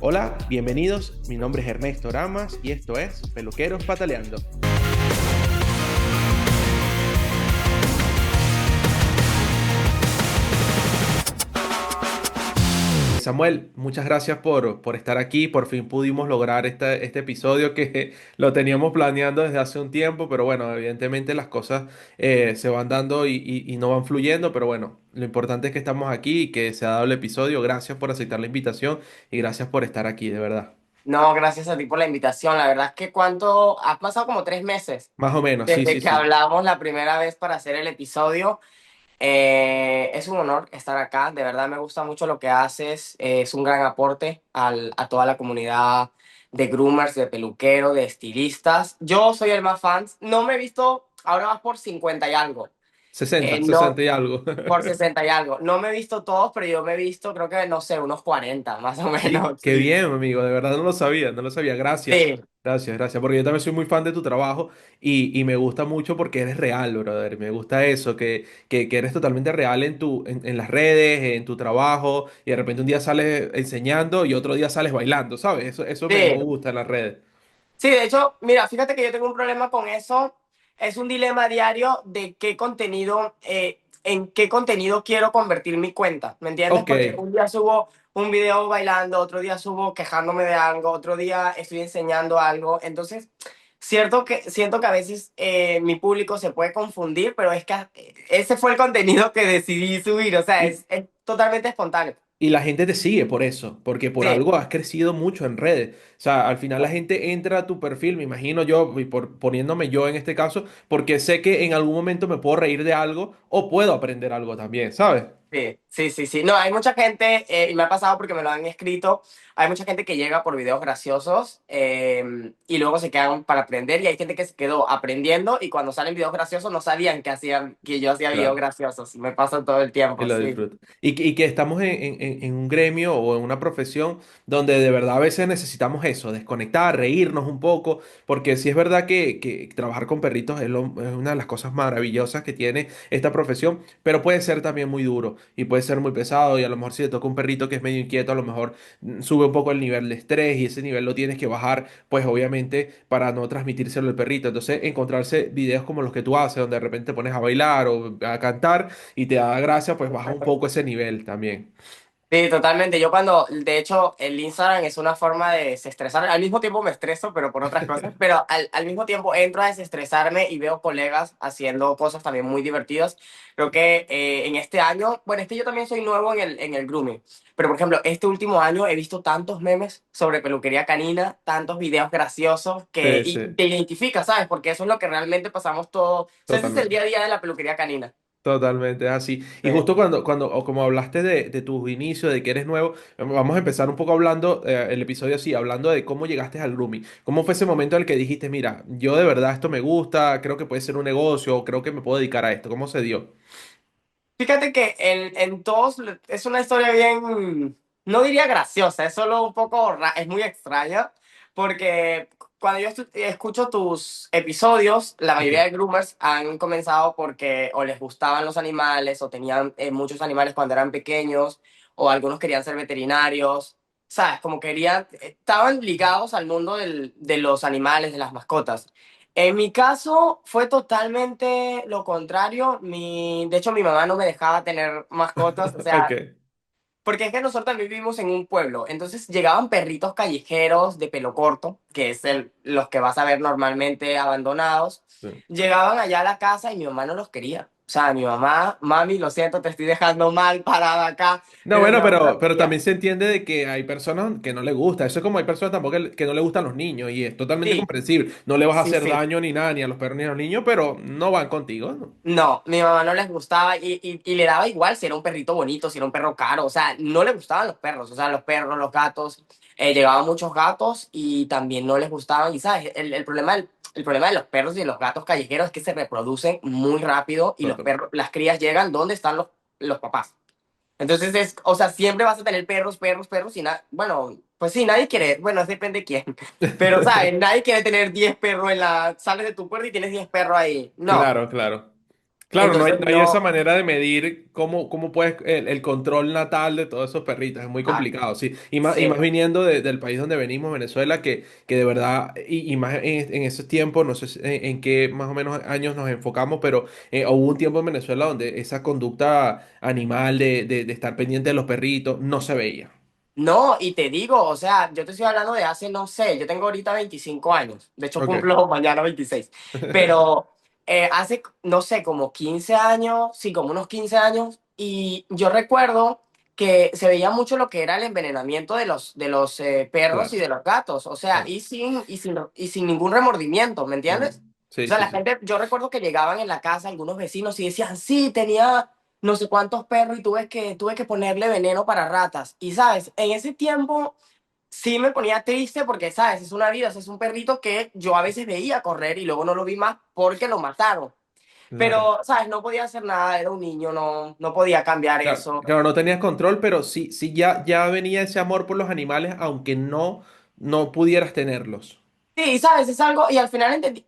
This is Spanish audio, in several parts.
Hola, bienvenidos. Mi nombre es Ernesto Ramas y esto es Peluqueros Pataleando. Samuel, muchas gracias por estar aquí. Por fin pudimos lograr este episodio que lo teníamos planeando desde hace un tiempo, pero bueno, evidentemente las cosas se van dando y no van fluyendo, pero bueno, lo importante es que estamos aquí y que se ha dado el episodio. Gracias por aceptar la invitación y gracias por estar aquí, de verdad. No, gracias a ti por la invitación. La verdad es que ha pasado como 3 meses Más o menos, sí, desde sí, que sí. hablamos la primera vez para hacer el episodio. Es un honor estar acá. De verdad me gusta mucho lo que haces. Es un gran aporte a toda la comunidad de groomers, de peluqueros, de estilistas. Yo soy el más fan. No me he visto, ahora vas por 50 y algo. 60, No, 60 y algo. por 60 y algo. No me he visto todos, pero yo me he visto, creo que, no sé, unos 40 más o Sí, menos. qué Sí. bien, amigo, de verdad no lo sabía, no lo sabía. Gracias, Sí. gracias, gracias, porque yo también soy muy fan de tu trabajo y me gusta mucho porque eres real, brother. Me gusta eso, que eres totalmente real en las redes, en tu trabajo, y de repente un día sales enseñando y otro día sales bailando, ¿sabes? Eso me Sí. gusta en las redes. Sí, de hecho, mira, fíjate que yo tengo un problema con eso. Es un dilema diario de qué contenido, en qué contenido quiero convertir mi cuenta, ¿me entiendes? Ok, Porque un día subo un video bailando, otro día subo quejándome de algo, otro día estoy enseñando algo. Entonces, siento que a veces mi público se puede confundir, pero es que ese fue el contenido que decidí subir, o sea, y, es totalmente espontáneo. y la gente te sigue por eso, porque por Sí, algo has crecido mucho en redes. O sea, al final la gente entra a tu perfil, me imagino yo, y poniéndome yo en este caso, porque sé que en algún momento me puedo reír de algo o puedo aprender algo también, ¿sabes? sí, sí, sí, sí. No, hay mucha gente, y me ha pasado porque me lo han escrito, hay mucha gente que llega por videos graciosos y luego se quedan para aprender y hay gente que se quedó aprendiendo y cuando salen videos graciosos no sabían que yo hacía videos Claro. graciosos. Me pasa todo el Y tiempo, lo sí. disfruto. Y que estamos en un gremio o en una profesión donde de verdad a veces necesitamos eso, desconectar, reírnos un poco, porque sí es verdad que trabajar con perritos es una de las cosas maravillosas que tiene esta profesión, pero puede ser también muy duro y puede ser muy pesado y a lo mejor si te toca un perrito que es medio inquieto, a lo mejor sube un poco el nivel de estrés y ese nivel lo tienes que bajar, pues obviamente para no transmitírselo al perrito. Entonces encontrarse videos como los que tú haces, donde de repente te pones a bailar o a cantar y te da gracia, pues baja un poco ese nivel también. Sí, totalmente. De hecho, el Instagram es una forma de desestresar. Al mismo tiempo me estreso, pero por otras cosas. Pero al mismo tiempo entro a desestresarme y veo colegas haciendo cosas también muy divertidas. Creo que en este año, bueno, es que yo también soy nuevo en el grooming. Pero por ejemplo, este último año he visto tantos memes sobre peluquería canina, tantos videos graciosos Sí, y sí, te identificas, ¿sabes? Porque eso es lo que realmente pasamos todo. O sea, ese es el totalmente. día a día de la peluquería canina. Totalmente, es así. Y Sí. justo o como hablaste de tus inicios, de que eres nuevo, vamos a empezar un poco hablando, el episodio así, hablando de cómo llegaste al grooming. ¿Cómo fue ese momento en el que dijiste, mira, yo de verdad esto me gusta, creo que puede ser un negocio, creo que me puedo dedicar a esto? ¿Cómo se dio? Fíjate que en todos es una historia bien, no diría graciosa, es solo un poco, es muy extraña, porque cuando yo escucho tus episodios, la Ok, mayoría de groomers han comenzado porque o les gustaban los animales, o tenían muchos animales cuando eran pequeños, o algunos querían ser veterinarios, ¿sabes? Como querían, estaban ligados al mundo de los animales, de las mascotas. En mi caso fue totalmente lo contrario. De hecho, mi mamá no me dejaba tener mascotas, o sea, ok. porque es que nosotros también vivimos en un pueblo. Entonces llegaban perritos callejeros de pelo corto, que es los que vas a ver normalmente abandonados. Sí. Llegaban allá a la casa y mi mamá no los quería. O sea, mi mamá, mami, lo siento, te estoy dejando mal parada acá, No, pero mi bueno, mamá no pero quería. también se entiende de que hay personas que no les gusta. Eso es como hay personas tampoco que no les gustan los niños y es totalmente Sí, comprensible. No le vas a sí, hacer sí. daño ni nada, ni a los perros ni a los niños, pero no van contigo, ¿no? No, mi mamá no les gustaba y le daba igual si era un perrito bonito, si era un perro caro, o sea, no le gustaban los perros, o sea, los perros, los gatos, llegaban muchos gatos y también no les gustaban, y sabes, el problema de los perros y de los gatos callejeros es que se reproducen muy rápido y los Total. perros, las crías llegan donde están los papás. Entonces o sea, siempre vas a tener perros, perros, perros y nada, bueno, pues sí, nadie quiere, bueno, depende de quién, pero, ¿sabes? Nadie quiere tener 10 perros sales de tu puerta y tienes 10 perros ahí, no. Claro, claro. Claro, Entonces no hay esa no, manera de medir cómo puedes el control natal de todos esos perritos. Es muy ah, complicado, sí. Y más sí. viniendo del país donde venimos, Venezuela, que de verdad, y más en ese tiempo, no sé en qué más o menos años nos enfocamos, pero hubo un tiempo en Venezuela donde esa conducta animal de estar pendiente de los perritos no se veía. No, y te digo, o sea, yo te estoy hablando de hace, no sé, yo tengo ahorita 25 años, de hecho Ok. cumplo mañana 26, pero hace, no sé, como 15 años, sí, como unos 15 años, y yo recuerdo que se veía mucho lo que era el envenenamiento de los perros y Claro, de los gatos, o sea, claro. y sin ningún remordimiento, ¿me entiendes? Mm, O sí, sea, sí, la sí. gente, yo recuerdo que llegaban en la casa algunos vecinos y decían, sí, tenía no sé cuántos perros y tuve que ponerle veneno para ratas. Y sabes, en ese tiempo sí me ponía triste porque, sabes, es una vida, o sea, es un perrito que yo a veces veía correr y luego no lo vi más porque lo mataron. Claro. Pero, sabes, no podía hacer nada, era un niño, no, no podía cambiar Claro, eso. claro, no tenías control, pero sí, sí ya venía ese amor por los animales, aunque no pudieras tenerlos. Sí, sabes, es algo, y al final entendí,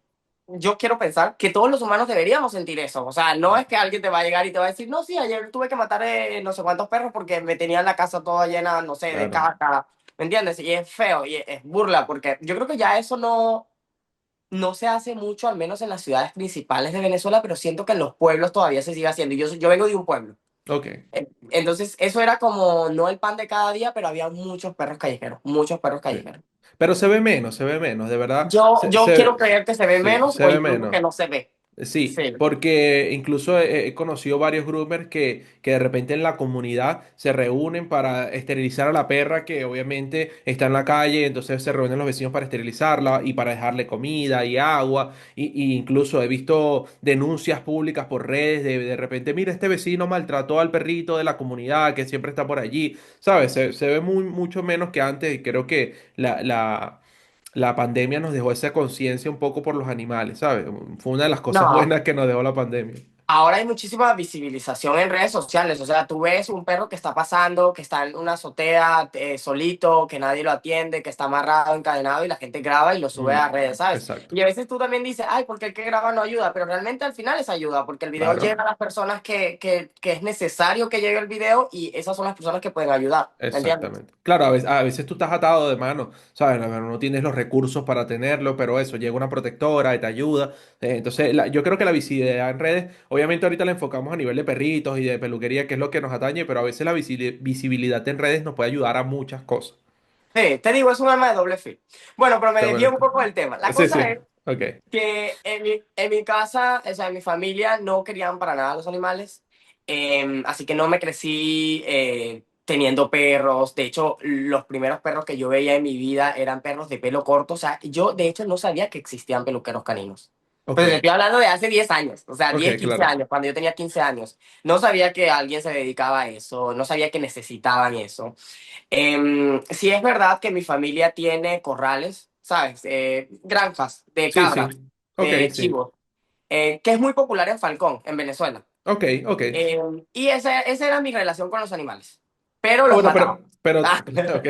yo quiero pensar que todos los humanos deberíamos sentir eso. O sea, no es que alguien te va a llegar y te va a decir, no, sí, ayer tuve que matar no sé cuántos perros porque me tenían la casa toda llena, no sé, de Claro. caca. ¿Me entiendes? Y es feo y es burla porque yo creo que ya eso no, no se hace mucho, al menos en las ciudades principales de Venezuela, pero siento que en los pueblos todavía se sigue haciendo. Y yo vengo de un pueblo. Ok, Entonces, eso era como, no el pan de cada día, pero había muchos perros sí. callejeros. Pero se ve menos, de verdad. Yo quiero creer que se ve Sí, menos se o ve incluso menos. que no se ve. Sí, Sí. porque incluso he conocido varios groomers que de repente en la comunidad se reúnen para esterilizar a la perra que obviamente está en la calle, entonces se reúnen los vecinos para esterilizarla y para dejarle comida y agua. Y incluso he visto denuncias públicas por redes de repente, mira, este vecino maltrató al perrito de la comunidad que siempre está por allí, ¿sabes? Se ve mucho menos que antes y creo que la pandemia nos dejó esa conciencia un poco por los animales, ¿sabes? Fue una de las cosas No, buenas que nos dejó la pandemia. ahora hay muchísima visibilización en redes sociales, o sea, tú ves un perro que está pasando, que está en una azotea solito, que nadie lo atiende, que está amarrado, encadenado y la gente graba y lo sube Mm, a redes, ¿sabes? exacto. Y a veces tú también dices, ay, porque el que graba no ayuda, pero realmente al final es ayuda, porque el video llega Claro, a las personas que es necesario que llegue el video y esas son las personas que pueden ayudar, ¿me entiendes? exactamente. Claro, a veces tú estás atado de mano, ¿sabes? No tienes los recursos para tenerlo, pero eso, llega una protectora y te ayuda. Entonces, yo creo que la visibilidad en redes, obviamente ahorita la enfocamos a nivel de perritos y de peluquería, que es lo que nos atañe, pero a veces la visibilidad en redes nos puede ayudar a muchas cosas. Sí, te digo, es un arma de doble filo. Bueno, pero me Qué desvío un bonito. poco del tema. La Sí, cosa sí. es Ok. que en mi casa, o sea, en mi familia no querían para nada los animales, así que no me crecí teniendo perros. De hecho, los primeros perros que yo veía en mi vida eran perros de pelo corto. O sea, yo de hecho no sabía que existían peluqueros caninos. Ok. Pues estoy hablando de hace 10 años, o sea, Ok, 10 15 claro. años, cuando yo tenía 15 años. No sabía que alguien se dedicaba a eso, no sabía que necesitaban eso. Sí es verdad que mi familia tiene corrales, ¿sabes? Granjas de Sí, cabras, sí. Ok, de sí. chivos, que es muy popular en Falcón, en Venezuela. Ok, ok. Y esa era mi relación con los animales, pero Ah, los bueno, mataba. ok.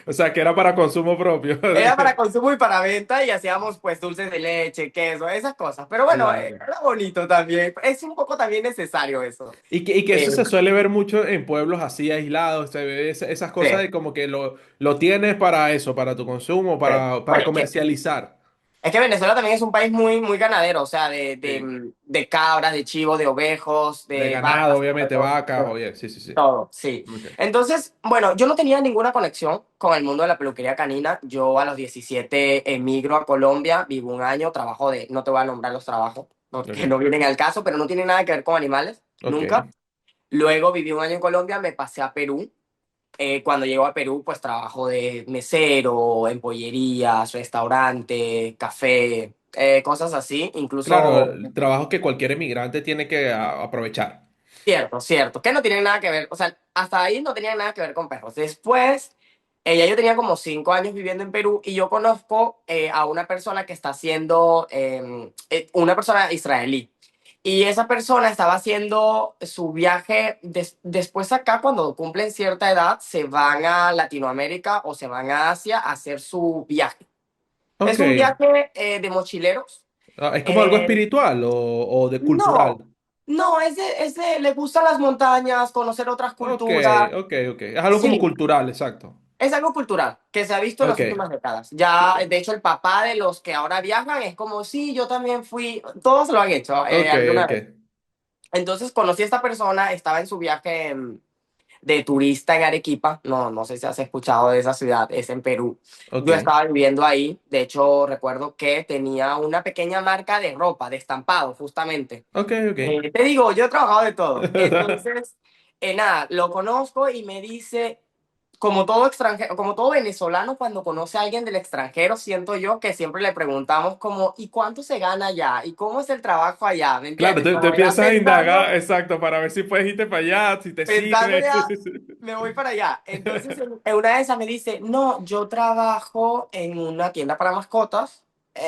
O sea, que era para consumo propio. Era para consumo y para venta y hacíamos pues dulces de leche, queso, esas cosas. Pero bueno, Claro. era bonito también. Es un poco también necesario eso. Y que Eh, eso se suele ver mucho en pueblos así aislados. Se ve esas cosas sí, de como que lo tienes para eso, para tu consumo, sí. para Bueno, comercializar. es que Venezuela también es un país muy, muy ganadero, o sea, Sí. de cabras, de chivos, de ovejos, De de ganado, vacas, sobre obviamente, todo. vacas, oye, sí, sí, sí. Todo, sí. Ok, Entonces, bueno, yo no tenía ninguna conexión con el mundo de la peluquería canina. Yo a los 17 emigro a Colombia, vivo un año, trabajo de, no te voy a nombrar los trabajos, porque no ok, vienen al caso, pero no tienen nada que ver con animales, nunca. ok. Luego viví un año en Colombia, me pasé a Perú. Cuando llego a Perú, pues trabajo de mesero, en pollerías, restaurante, café, cosas así. Claro, Incluso el trabajo que cualquier emigrante tiene que aprovechar. cierto, cierto, que no tienen nada que ver, o sea, hasta ahí no tenían nada que ver con perros. Después, ya yo tenía como 5 años viviendo en Perú y yo conozco a una persona que está haciendo, una persona israelí. Y esa persona estaba haciendo su viaje después acá, cuando cumplen cierta edad, se van a Latinoamérica o se van a Asia a hacer su viaje. Ok. Es un viaje de mochileros. Ah, ¿es como algo Eh, espiritual o de no, cultural? No, ese le gustan las montañas, conocer otras Ok, culturas. ok. Es algo como Sí, cultural, exacto. es algo cultural que se ha visto en las Ok, últimas décadas. Ya, de hecho, el papá de los que ahora viajan es como, sí, yo también fui, todos lo han hecho ok, alguna ok. vez. Entonces conocí a esta persona, estaba en su viaje de turista en Arequipa, no sé si has escuchado de esa ciudad, es en Perú. Ok, Yo estaba viviendo ahí, de hecho recuerdo que tenía una pequeña marca de ropa, de estampado, justamente. ok. Te digo, yo he trabajado de todo. Entonces, nada, lo conozco y me dice, como todo extranjero, como todo venezolano, cuando conoce a alguien del extranjero, siento yo que siempre le preguntamos como, ¿y cuánto se gana allá? ¿Y cómo es el trabajo allá? ¿Me Claro, entiendes? te Como ya empiezas a indagar, pensando, exacto, para ver si puedes irte para allá, si te pensando sirve. ya, me voy para allá. Entonces, en una de esas me dice, no, yo trabajo en una tienda para mascotas,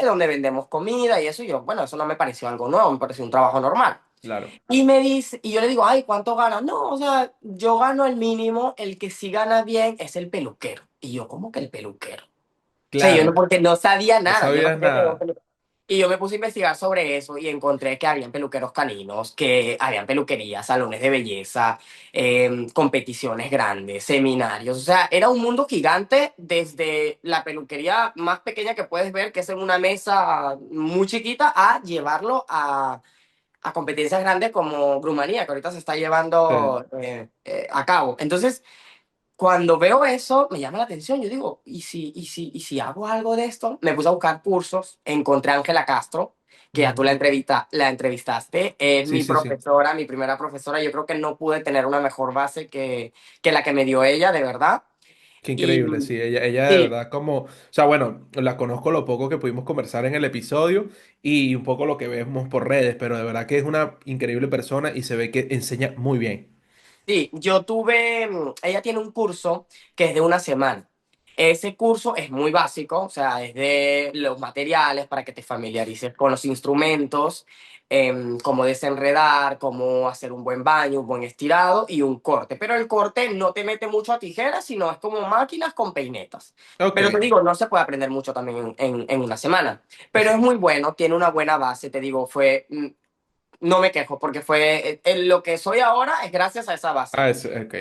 donde vendemos comida y eso. Y yo, bueno, eso no me pareció algo nuevo, me pareció un trabajo normal. Claro, Y me dice, y yo le digo, ay, ¿cuánto ganas? No, o sea, yo gano el mínimo, el que sí gana bien es el peluquero. Y yo, ¿cómo que el peluquero? O sea, yo no, claro, porque no sabía no nada, yo no sabías sabía que era un nada. peluquero. Y yo me puse a investigar sobre eso y encontré que habían peluqueros caninos, que habían peluquerías, salones de belleza, competiciones grandes, seminarios. O sea, era un mundo gigante desde la peluquería más pequeña que puedes ver, que es en una mesa muy chiquita, a llevarlo a competencias grandes como Grumanía, que ahorita se está Sí. llevando a cabo. Entonces, cuando veo eso, me llama la atención. Yo digo, ¿y si hago algo de esto? Me puse a buscar cursos, encontré a Ángela Castro, que ya tú Ujú. la entrevistaste. Es Sí, mi sí, sí. profesora, mi primera profesora. Yo creo que no pude tener una mejor base que la que me dio ella, de verdad. Qué Y increíble, sí, ella de sí, verdad como, o sea, bueno, la conozco lo poco que pudimos conversar en el episodio y un poco lo que vemos por redes, pero de verdad que es una increíble persona y se ve que enseña muy bien. sí, yo tuve, ella tiene un curso que es de una semana. Ese curso es muy básico, o sea, es de los materiales para que te familiarices con los instrumentos, cómo desenredar, cómo hacer un buen baño, un buen estirado y un corte. Pero el corte no te mete mucho a tijeras, sino es como máquinas con peinetas. Ok, Pero te digo, no se puede aprender mucho también en una semana. Pero es muy bueno, tiene una buena base, te digo, no me quejo porque lo que soy ahora es gracias a esa base. ok,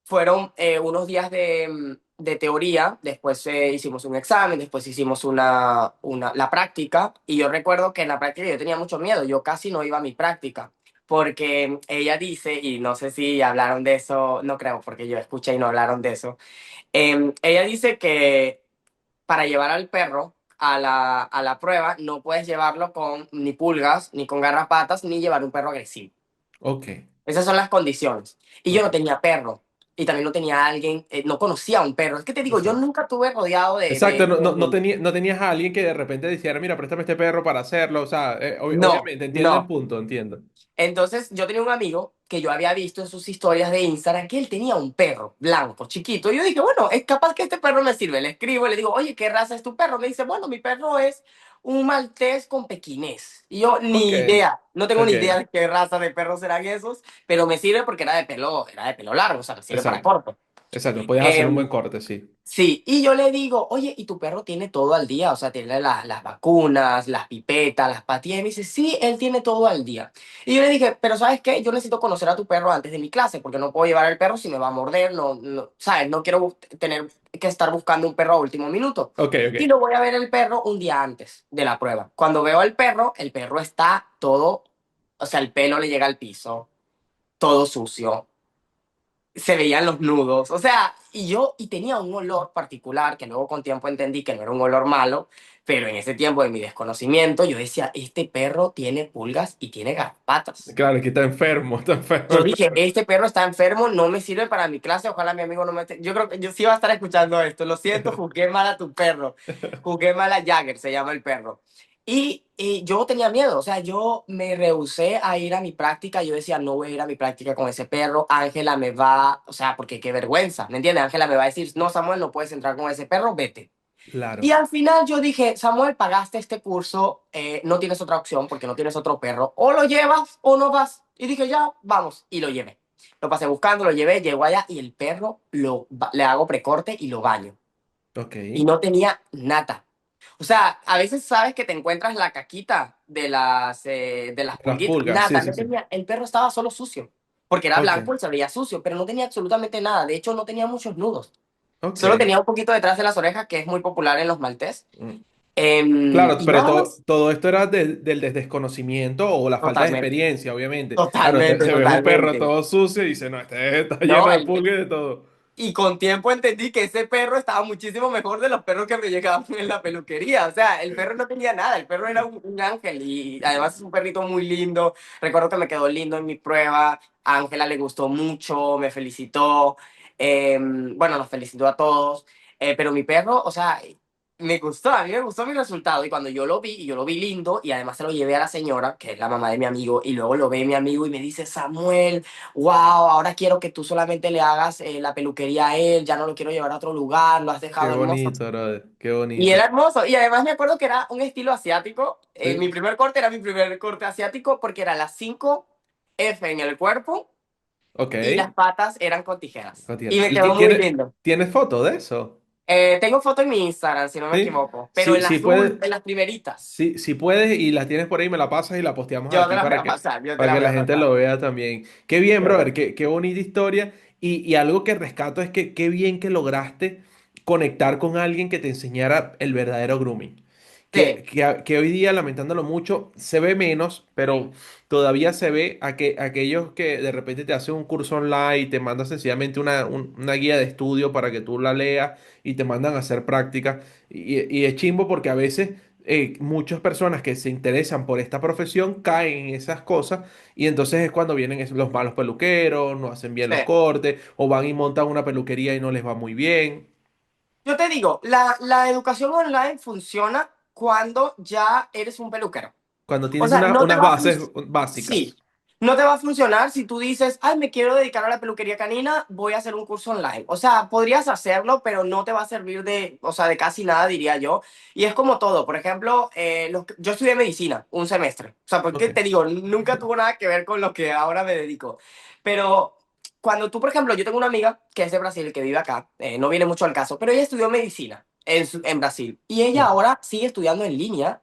Fueron unos días de teoría, después hicimos un examen, después hicimos la práctica y yo recuerdo que en la práctica yo tenía mucho miedo, yo casi no iba a mi práctica porque ella dice, y no sé si hablaron de eso, no creo porque yo escuché y no hablaron de eso, ella dice que para llevar al perro a la prueba no puedes llevarlo con ni pulgas, ni con garrapatas, ni llevar un perro agresivo. ok, Esas son las condiciones. Y yo no ok, tenía perro. Y también no tenía a alguien, no conocía a un perro. Es que te digo, yo exacto. nunca estuve rodeado de, Exacto, de, no tenías a alguien que de repente dijera, mira, préstame este perro para hacerlo, o sea, no, obviamente, entiendo el no. punto, entiendo. Entonces yo tenía un amigo que yo había visto en sus historias de Instagram que él tenía un perro blanco, chiquito. Y yo dije, bueno, es capaz que este perro me sirve. Le escribo, le digo, oye, ¿qué raza es tu perro? Me dice, bueno, mi perro es un maltés con pequinés. Y yo, Ok, ni idea, no tengo ni ok, idea de qué raza de perros serán esos, pero me sirve porque era de pelo largo, o sea, me sirve para exacto, corto. exacto, podías hacer un Em, buen corte, sí. Sí, y yo le digo, oye, ¿y tu perro tiene todo al día? O sea, tiene las vacunas, las pipetas, las pastillas. Y me dice, sí, él tiene todo al día. Y yo le dije, pero ¿sabes qué? Yo necesito conocer a tu perro antes de mi clase, porque no puedo llevar al perro si me va a morder, ¿sabes? No quiero tener que estar buscando un perro a último minuto. Ok, Y ok. lo voy a ver el perro un día antes de la prueba. Cuando veo al perro, el perro está todo, o sea, el pelo le llega al piso, todo sucio, se veían los nudos, o sea, y tenía un olor particular que luego con tiempo entendí que no era un olor malo, pero en ese tiempo de mi desconocimiento yo decía, este perro tiene pulgas y tiene garrapatas. Claro, que está enfermo, está enfermo Yo el dije, perro. este perro está enfermo, no me sirve para mi clase, ojalá mi amigo no me... Yo creo que yo sí iba a estar escuchando esto, lo siento, juzgué mal a tu perro, juzgué mal a Jagger, se llama el perro. Y yo tenía miedo, o sea, yo me rehusé a ir a mi práctica, yo decía, no voy a ir a mi práctica con ese perro, Ángela me va, o sea, porque qué vergüenza, ¿me entiendes? Ángela me va a decir, no, Samuel, no puedes entrar con ese perro, vete. Y Claro, al final yo dije, Samuel, pagaste este curso, no tienes otra opción porque no tienes otro perro. O lo llevas o no vas. Y dije, ya, vamos. Y lo llevé. Lo pasé buscando, lo llevé, llegó allá y el perro le hago precorte y lo baño. ok. Y no tenía nada. O sea, a veces sabes que te encuentras la caquita de las Las pulguitas. pulgas, sí, Nada, sí, no sí. tenía, el perro estaba solo sucio. Porque era Ok, blanco y se veía sucio, pero no tenía absolutamente nada. De hecho, no tenía muchos nudos. Solo ok. tenía un poquito detrás de las orejas, que es muy popular en los maltés. Mm. Claro, Y pero nada más. todo esto era del desconocimiento o la falta de Totalmente, experiencia, obviamente. Claro, totalmente, te ves un perro totalmente. todo sucio y dices, no, este está lleno No, de pulgas y de todo. y con tiempo entendí que ese perro estaba muchísimo mejor de los perros que me llegaban en la peluquería. O sea, el perro no tenía nada, el perro era un ángel y además es un perrito muy lindo. Recuerdo que me quedó lindo en mi prueba. A Ángela le gustó mucho, me felicitó. Bueno, nos felicitó a todos. Pero mi perro, o sea, me gustó, a mí me gustó mi resultado. Y cuando yo lo vi, y yo lo vi lindo, y además se lo llevé a la señora, que es la mamá de mi amigo, y luego lo ve mi amigo y me dice, Samuel, wow, ahora quiero que tú solamente le hagas la peluquería a él, ya no lo quiero llevar a otro lugar, lo has Qué dejado hermoso. bonito, brother, qué Y bonito. era hermoso, y además me acuerdo que era un estilo asiático. Mi Sí, primer corte era mi primer corte asiático porque era las 5 F en el cuerpo ok. y las patas eran con tijeras. Continúa. Y me ¿Y quedó muy lindo. tienes foto de eso? Tengo foto en mi Instagram, si no me Sí. equivoco, pero Sí, en sí las, puedes, en las primeritas. si puedes y la tienes por ahí, me la pasas y la posteamos Yo te aquí la voy a pasar, yo te para la que voy la a gente pasar. lo vea también. Qué bien, Yo te- brother, qué bonita historia. Y algo que rescato es que qué bien que lograste conectar con alguien que te enseñara el verdadero grooming. Sí, Que hoy día, lamentándolo mucho, se ve menos, pero todavía se ve aquellos que de repente te hacen un curso online y te mandan sencillamente una guía de estudio para que tú la leas y te mandan a hacer prácticas. Y es chimbo porque a veces muchas personas que se interesan por esta profesión caen en esas cosas y entonces es cuando vienen los malos peluqueros, no hacen bien sí. los cortes o van y montan una peluquería y no les va muy bien. Yo te digo, la educación online funciona cuando ya eres un peluquero. Cuando O tienes sea, no te unas va a bases funcionar. Sí, básicas. no te va a funcionar si tú dices, ay, me quiero dedicar a la peluquería canina, voy a hacer un curso online. O sea, podrías hacerlo, pero no te va a servir de, o sea, de casi nada, diría yo. Y es como todo. Por ejemplo, yo estudié medicina un semestre. O sea, porque Ok, te digo, nunca tuvo nada que ver con lo que ahora me dedico. Pero cuando tú, por ejemplo, yo tengo una amiga que es de Brasil, que vive acá, no viene mucho al caso, pero ella estudió medicina en Brasil. Y ella ok, ahora sigue estudiando en línea,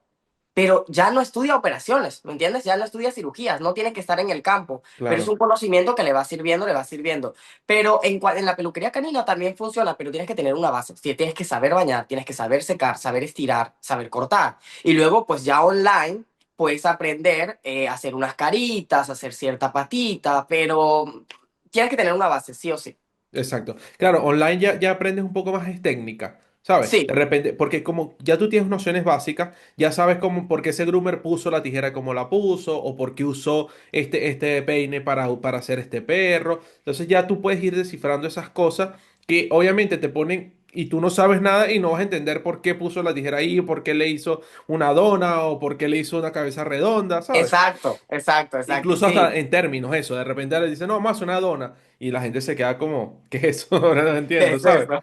pero ya no estudia operaciones, ¿me entiendes? Ya no estudia cirugías, no tiene que estar en el campo, pero es un claro, conocimiento que le va sirviendo, le va sirviendo. Pero en la peluquería canina también funciona, pero tienes que tener una base. Sí, tienes que saber bañar, tienes que saber secar, saber estirar, saber cortar. Y luego, pues ya online, puedes aprender a hacer unas caritas, hacer cierta patita, pero tienes que tener una base, sí o sí. exacto. Claro, online ya aprendes un poco más de técnica, ¿sabes? De Sí, repente, porque como ya tú tienes nociones básicas, ya sabes cómo, por qué ese groomer puso la tijera como la puso, o por qué usó este peine para hacer este perro. Entonces ya tú puedes ir descifrando esas cosas que obviamente te ponen, y tú no sabes nada y no vas a entender por qué puso la tijera ahí, o por qué le hizo una dona, o por qué le hizo una cabeza redonda, ¿sabes? exacto, exacto, exacto, Incluso hasta sí. en términos, eso, de repente le dicen, no, más una dona, y la gente se queda como, ¿qué es eso? Ahora no entiendo, Es ¿sabes? eso.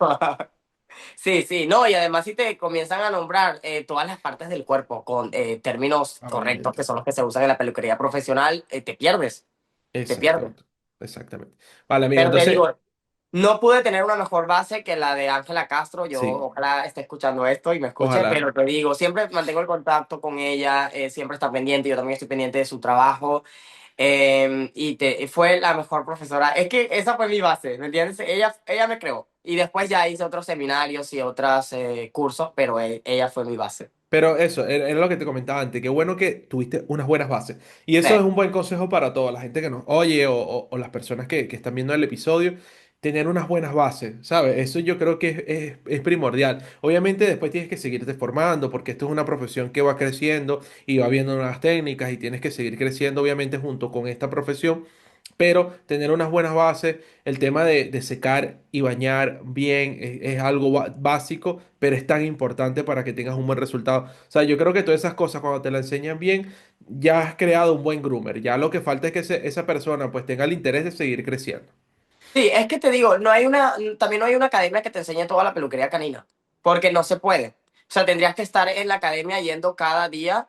Sí, sí, no, y además si te comienzan a nombrar todas las partes del cuerpo con términos correctos, que Obviamente. son los que se usan en la peluquería profesional, te pierdes, te pierdes. Exactamente. Exactamente. Vale, amigo, Pero te entonces, digo, no pude tener una mejor base que la de Ángela Castro. Yo sí, ojalá esté escuchando esto y me escuche, ojalá. pero te digo, siempre mantengo el contacto con ella, siempre está pendiente, yo también estoy pendiente de su trabajo. Fue la mejor profesora. Es que esa fue mi base, ¿me entiendes? Ella me creó. Y después ya hice otros seminarios y otros cursos, pero ella fue mi base. Pero eso, era lo que te comentaba antes, qué bueno que tuviste unas buenas bases. Y Sí. eso es un buen consejo para toda la gente que nos oye o las personas que están viendo el episodio, tener unas buenas bases, ¿sabes? Eso yo creo que es primordial. Obviamente después tienes que seguirte formando porque esto es una profesión que va creciendo y va viendo nuevas técnicas y tienes que seguir creciendo obviamente junto con esta profesión. Pero tener unas buenas bases, el tema de secar y bañar bien es algo básico, pero es tan importante para que tengas un buen resultado. O sea, yo creo que todas esas cosas cuando te las enseñan bien, ya has creado un buen groomer. Ya lo que falta es que esa persona pues tenga el interés de seguir creciendo. Sí, es que te digo, no hay también no hay una academia que te enseñe toda la peluquería canina, porque no se puede. O sea, tendrías que estar en la academia yendo cada día,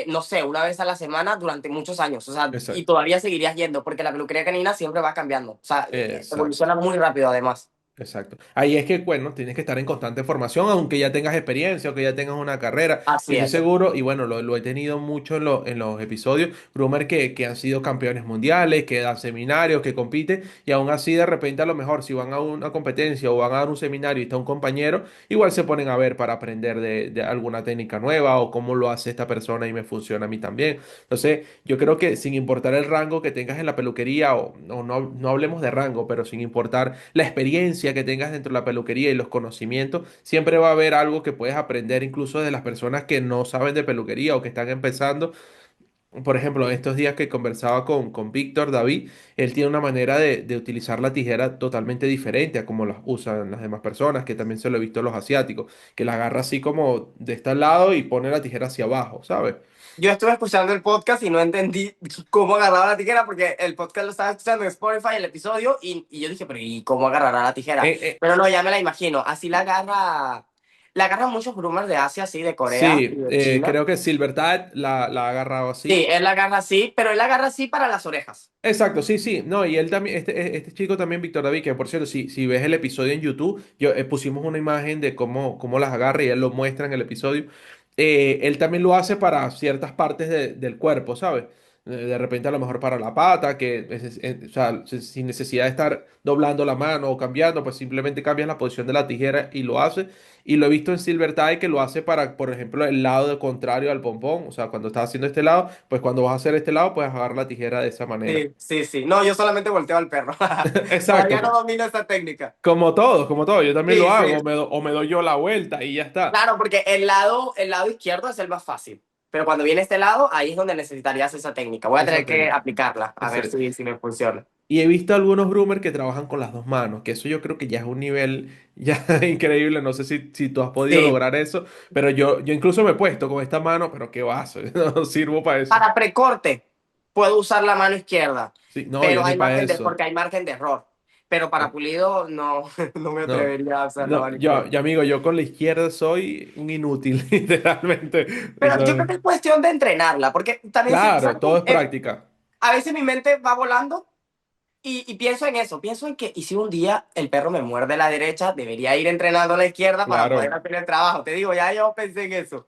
no sé, una vez a la semana durante muchos años. O sea, y Exacto. todavía seguirías yendo, porque la peluquería canina siempre va cambiando. O sea, evoluciona Exacto. muy rápido además. Exacto. Ahí es que, bueno, tienes que estar en constante formación, aunque ya tengas experiencia o que ya tengas una carrera. Yo Así estoy es. seguro, y bueno, lo he tenido mucho en los episodios, Groomer que han sido campeones mundiales, que dan seminarios, que compiten, y aún así de repente a lo mejor si van a una competencia o van a dar un seminario y está un compañero, igual se ponen a ver para aprender de alguna técnica nueva o cómo lo hace esta persona y me funciona a mí también. Entonces, yo creo que sin importar el rango que tengas en la peluquería, o no hablemos de rango, pero sin importar la experiencia que tengas dentro de la peluquería y los conocimientos, siempre va a haber algo que puedes aprender incluso de las personas que no saben de peluquería o que están empezando. Por ejemplo, estos días que conversaba con Víctor David, él tiene una manera de utilizar la tijera totalmente diferente a como las usan las demás personas, que también se lo he visto a los asiáticos, que la agarra así como de este lado y pone la tijera hacia abajo, ¿sabes? Yo estuve escuchando el podcast y no entendí cómo agarraba la tijera porque el podcast lo estaba escuchando en Spotify, el episodio, y yo dije, pero ¿y cómo agarrará la tijera? Pero no, ya me la imagino. Así la agarran muchos groomers de Asia, sí, de Corea y Sí, de China. creo que Silvertide la ha agarrado Sí, así. él la agarra así, pero él la agarra así para las orejas. Exacto, sí, sí. No, y él también, este chico también, Víctor David, que por cierto, si ves el episodio en YouTube, pusimos una imagen de cómo las agarra y él lo muestra en el episodio. Él también lo hace para ciertas partes del cuerpo, ¿sabes? De repente a lo mejor para la pata, o sea, sin necesidad de estar doblando la mano o cambiando, pues simplemente cambias la posición de la tijera y lo hace. Y lo he visto en Silver Tie que lo hace para, por ejemplo, el lado contrario al pompón. O sea, cuando estás haciendo este lado, pues cuando vas a hacer este lado, puedes agarrar la tijera de esa manera. Sí, sí, sí. No, yo solamente volteo al perro. Exacto, Todavía no domino esta técnica. como todos, como todos. Yo también lo Sí, hago, sí. o me doy yo la vuelta y ya está. Claro, porque el lado izquierdo es el más fácil. Pero cuando viene este lado, ahí es donde necesitarías esa técnica. Voy a Esa tener que técnica. aplicarla, a ver Ese- si me funciona. Y he visto algunos groomers que trabajan con las dos manos, que eso yo creo que ya es un nivel ya increíble. No sé si tú has podido Sí. lograr eso, pero yo incluso me he puesto con esta mano, pero qué vaso, no sirvo para eso. Para precorte, puedo usar la mano izquierda, Sí, no, yo pero ni hay para margen de, eso. porque hay margen de error. Pero para No, pulido, no, no me no, atrevería a usar la no, mano izquierda. amigo, yo con la izquierda soy un inútil, literalmente. O Pero yo sea, creo que es cuestión de entrenarla, porque también, claro, ¿sabes todo qué? es práctica. A veces mi mente va volando y pienso en eso, pienso en que, y si un día el perro me muerde la derecha, debería ir entrenando la izquierda para poder Claro. hacer el trabajo. Te digo, ya yo pensé en eso,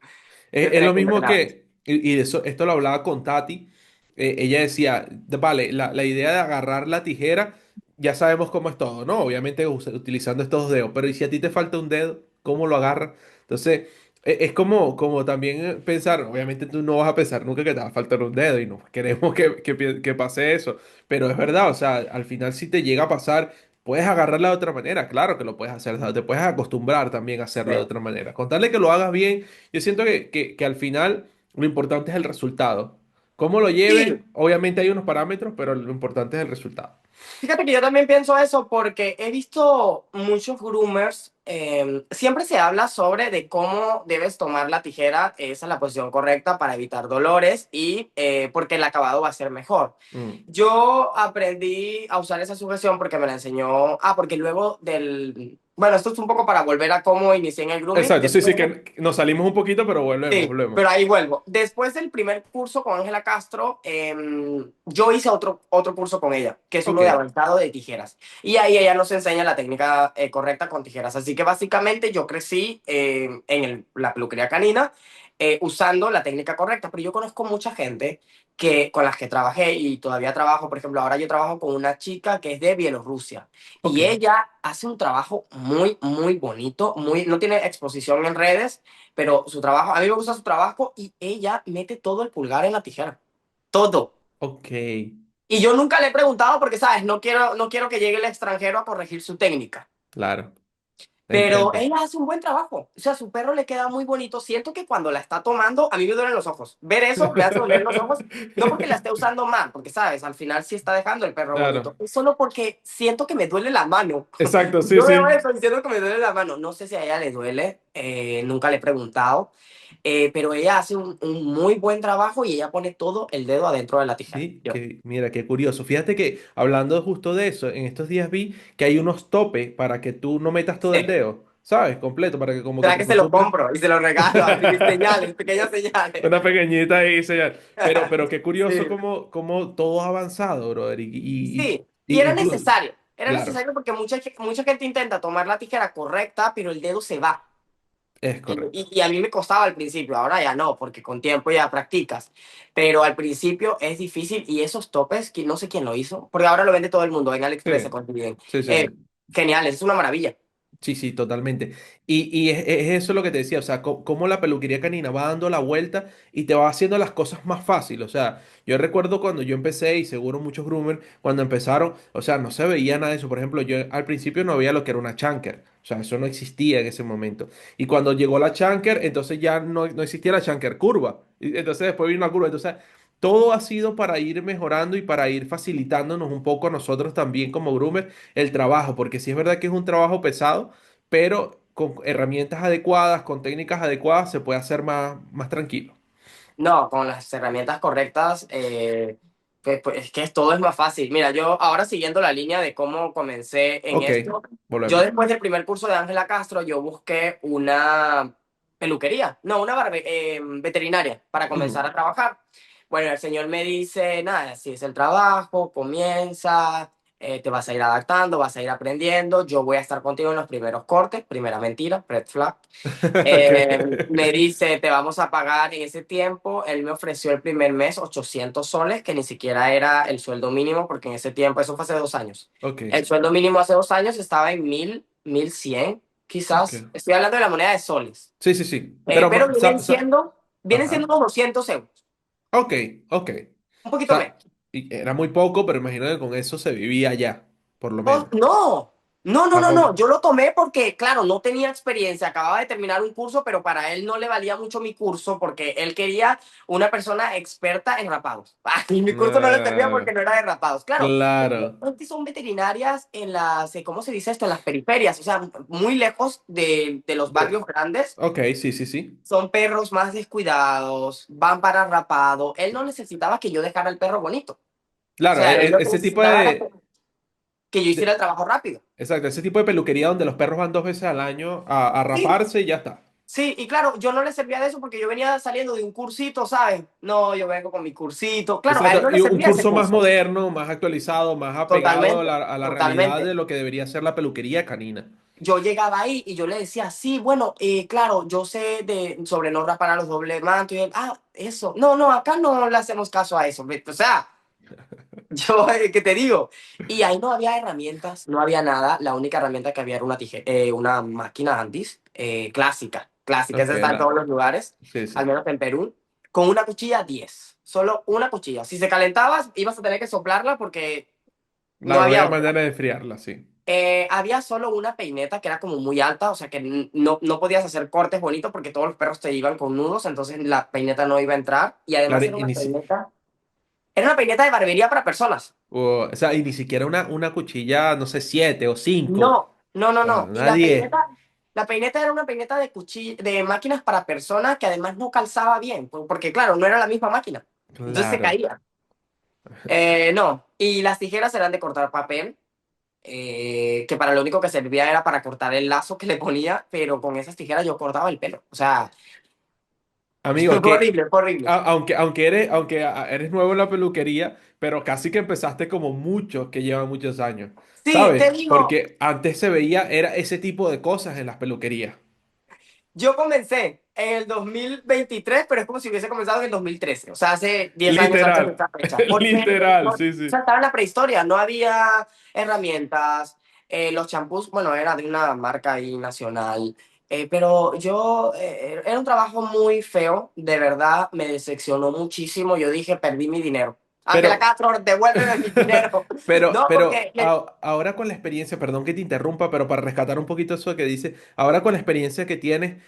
de Es tener lo que mismo entrenarlo. que, y de eso, esto lo hablaba con Tati, ella decía, vale, la idea de agarrar la tijera, ya sabemos cómo es todo, ¿no? Obviamente utilizando estos dos dedos, pero ¿y si a ti te falta un dedo? ¿Cómo lo agarras? Entonces, es como también pensar, obviamente tú no vas a pensar nunca que te va a faltar un dedo y no queremos que pase eso, pero es verdad, o sea, al final si te llega a pasar. Puedes agarrarla de otra manera, claro que lo puedes hacer, o sea, te puedes acostumbrar también a Sí. hacerlo de otra manera. Con tal de que lo hagas bien, yo siento que al final lo importante es el resultado. Cómo lo lleves, Sí, obviamente hay unos parámetros, pero lo importante es el resultado. fíjate que yo también pienso eso porque he visto muchos groomers, siempre se habla sobre de cómo debes tomar la tijera, esa es la posición correcta para evitar dolores y porque el acabado va a ser mejor. Mm. Yo aprendí a usar esa sujeción porque me la enseñó, porque luego bueno, esto es un poco para volver a cómo inicié en el grooming, Exacto, sí, después sí, que nos salimos un poquito, pero volvemos, sí, volvemos. pero ahí vuelvo. Después del primer curso con Ángela Castro, yo hice otro curso con ella, que es Ok, uno de avanzado de tijeras. Y ahí ella nos enseña la técnica correcta con tijeras. Así que básicamente yo crecí en la peluquería canina usando la técnica correcta. Pero yo conozco mucha gente con las que trabajé y todavía trabajo. Por ejemplo, ahora yo trabajo con una chica que es de Bielorrusia. ok, Y ella hace un trabajo muy, muy bonito. No tiene exposición en redes pero su trabajo, a mí me gusta su trabajo y ella mete todo el pulgar en la tijera. Todo. ok, Y yo nunca le he preguntado porque, ¿sabes? No quiero que llegue el extranjero a corregir su técnica. claro, Pero entiendo. ella hace un buen trabajo. O sea, su perro le queda muy bonito. Siento que cuando la está tomando, a mí me duelen los ojos. Ver eso me hace doler los ojos. No porque la esté usando mal, porque, ¿sabes? Al final sí está dejando el perro bonito. Claro, Es solo porque siento que me duele la mano. exacto, sí, Yo veo sí. eso y siento que me duele la mano. No sé si a ella le duele. Nunca le he preguntado. Pero ella hace un muy buen trabajo y ella pone todo el dedo adentro de la tijera. Sí, Yo. mira, qué curioso. Fíjate que hablando justo de eso, en estos días vi que hay unos topes para que tú no metas todo el Sí. dedo, ¿sabes? Completo, para que como que ¿Será te que se lo acostumbres. compro y se lo regalo? Así, señales, pequeñas señales. Una pequeñita ahí, señal. Pero qué curioso Sí. cómo todo ha avanzado, brother. Sí, y Y era incluso, necesario. Era Claro, necesario porque mucha gente intenta tomar la tijera correcta, pero el dedo se va. es Y, correcto. y a mí me costaba al principio, ahora ya no, porque con tiempo ya practicas. Pero al principio es difícil y esos topes, que no sé quién lo hizo, porque ahora lo vende todo el mundo, en AliExpress se Sí, consiguen. sí, sí, Eh, sí. Genial, es una maravilla. Sí, sí, totalmente. Y es eso lo que te decía, o sea, cómo la peluquería canina va dando la vuelta y te va haciendo las cosas más fáciles. O sea, yo recuerdo cuando yo empecé, y seguro muchos groomers, cuando empezaron, o sea, no se veía nada de eso. Por ejemplo, yo al principio no veía lo que era una chanker. O sea, eso no existía en ese momento. Y cuando llegó la chanker, entonces ya no existía la chanker curva. Y entonces después vino la curva. Entonces, todo ha sido para ir mejorando y para ir facilitándonos un poco a nosotros también como groomers el trabajo, porque sí es verdad que es un trabajo pesado, pero con herramientas adecuadas, con técnicas adecuadas, se puede hacer más tranquilo. No, con las herramientas correctas, pues es que todo es más fácil. Mira, yo ahora siguiendo la línea de cómo comencé en Ok, esto, yo volvemos. después del primer curso de Ángela Castro, yo busqué una peluquería, no, una veterinaria para comenzar Ujú. a trabajar. Bueno, el señor me dice, nada, así es el trabajo, comienza, te vas a ir adaptando, vas a ir aprendiendo, yo voy a estar contigo en los primeros cortes, primera mentira, red flag. Me Ok, dice, te vamos a pagar en ese tiempo. Él me ofreció el primer mes 800 soles, que ni siquiera era el sueldo mínimo, porque en ese tiempo, eso fue hace 2 años. ok, El sueldo mínimo hace 2 años estaba en 1100, ok. quizás. Estoy hablando de la moneda de soles. Sí, sí, sí. Pero, Pero vienen siendo ajá. unos 200 euros, Ok, ok. un O poquito sea, menos. y era muy poco, pero imagino que con eso se vivía ya, por lo Oh, menos. no, no, no, Ah, no, ¿cómo? no. Yo lo tomé porque, claro, no tenía experiencia. Acababa de terminar un curso, pero para él no le valía mucho mi curso porque él quería una persona experta en rapados. Y mi curso no le servía porque no era de rapados. Claro, Claro. normalmente son veterinarias en las, ¿cómo se dice esto? En las periferias, o sea, muy lejos de los De- barrios grandes. ok, sí, sí, sí. Son perros más descuidados, van para rapado. Él no necesitaba que yo dejara el perro bonito. O Claro, sea, él lo que ese tipo necesitaba era que yo hiciera de- el trabajo rápido. exacto, ese tipo de peluquería donde los perros van 2 veces al año a Sí, raparse y ya está. sí, y claro, yo no le servía de eso porque yo venía saliendo de un cursito, ¿sabes? No, yo vengo con mi cursito. Claro, a él Exacto, no le y un servía ese curso más curso. moderno, más actualizado, más apegado a Totalmente, a la realidad de totalmente. lo que debería ser la peluquería canina. Yo llegaba ahí y yo le decía, sí, bueno, claro, yo sé sobre no rapar a los doble manto. Y él, eso. No, no, acá no le hacemos caso a eso. O sea, yo, ¿qué te digo? Y ahí no había herramientas, no había nada. La única herramienta que había era una máquina Andis, clásica, clásica. Ok, Esa está en todos los lugares, sí, al sí. menos en Perú, con una cuchilla 10. Solo una cuchilla. Si se calentaba, ibas a tener que soplarla porque no Claro, no había había otra. manera de enfriarla, sí. Había solo una peineta que era como muy alta, o sea que no podías hacer cortes bonitos porque todos los perros te iban con nudos, entonces la peineta no iba a entrar. Y Claro, además era una peineta de barbería para personas. o sea, y ni siquiera una cuchilla, no sé, 7 o 5. No, no, no, O sea, no. Y una 10. la peineta era una peineta de máquinas para personas que además no calzaba bien, porque claro, no era la misma máquina. Entonces se Claro. caía. No, y las tijeras eran de cortar papel, que para lo único que servía era para cortar el lazo que le ponía, pero con esas tijeras yo cortaba el pelo. O sea, Amigo, fue horrible, fue horrible. aunque eres nuevo en la peluquería, pero casi que empezaste como muchos que llevan muchos años, Sí, ¿sabes? te digo, Porque antes se veía, era ese tipo de cosas en las peluquerías. yo comencé en el 2023, pero es como si hubiese comenzado en el 2013, o sea, hace 10 años antes de Literal, esta fecha, porque literal, o sí, sí. sea, estaba en la prehistoria, no había herramientas, los champús, bueno, era de una marca ahí nacional, pero yo, era un trabajo muy feo, de verdad, me decepcionó muchísimo, yo dije, perdí mi dinero. Ángela Pero, Castro, devuélveme mi dinero. No, pero porque ahora con la experiencia, perdón que te interrumpa, pero para rescatar un poquito eso que dice, ahora con la experiencia que tienes,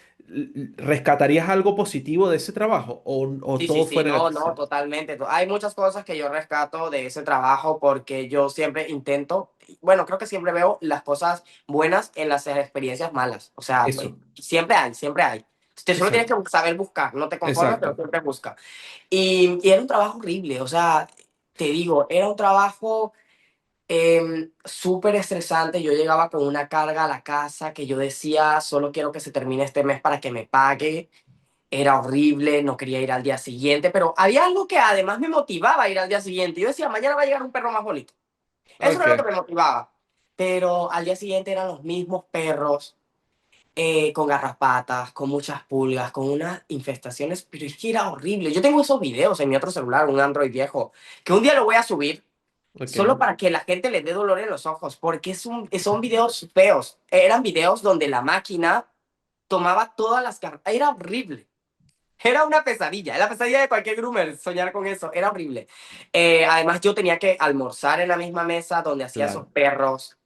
¿rescatarías algo positivo de ese trabajo o sí, sí, todo sí, fue no, no, negativo? totalmente. Hay muchas cosas que yo rescato de ese trabajo porque yo siempre intento, bueno, creo que siempre veo las cosas buenas en las experiencias malas. O sea, pues, Eso, siempre hay, siempre hay. Usted solo tienes exacto, que saber buscar, no te conformes, pero exacto. siempre busca. Y era un trabajo horrible, o sea, te digo, era un trabajo súper estresante. Yo llegaba con una carga a la casa que yo decía, solo quiero que se termine este mes para que me pague. Era horrible, no quería ir al día siguiente, pero había algo que además me motivaba a ir al día siguiente. Yo decía, mañana va a llegar un perro más bonito. Eso Ok. era lo que me motivaba. pero al día siguiente eran los mismos perros, con garrapatas, con muchas pulgas, con unas infestaciones, pero es que era horrible. Yo tengo esos videos en mi otro celular, un Android viejo, que un día lo voy a subir Ok. solo para que la gente le dé dolor en los ojos, porque son videos feos. Eran videos donde la máquina tomaba todas las cartas. Era horrible. Era una pesadilla, la pesadilla de cualquier groomer, soñar con eso, era horrible. Además, yo tenía que almorzar en la misma mesa donde hacía esos Claro. perros.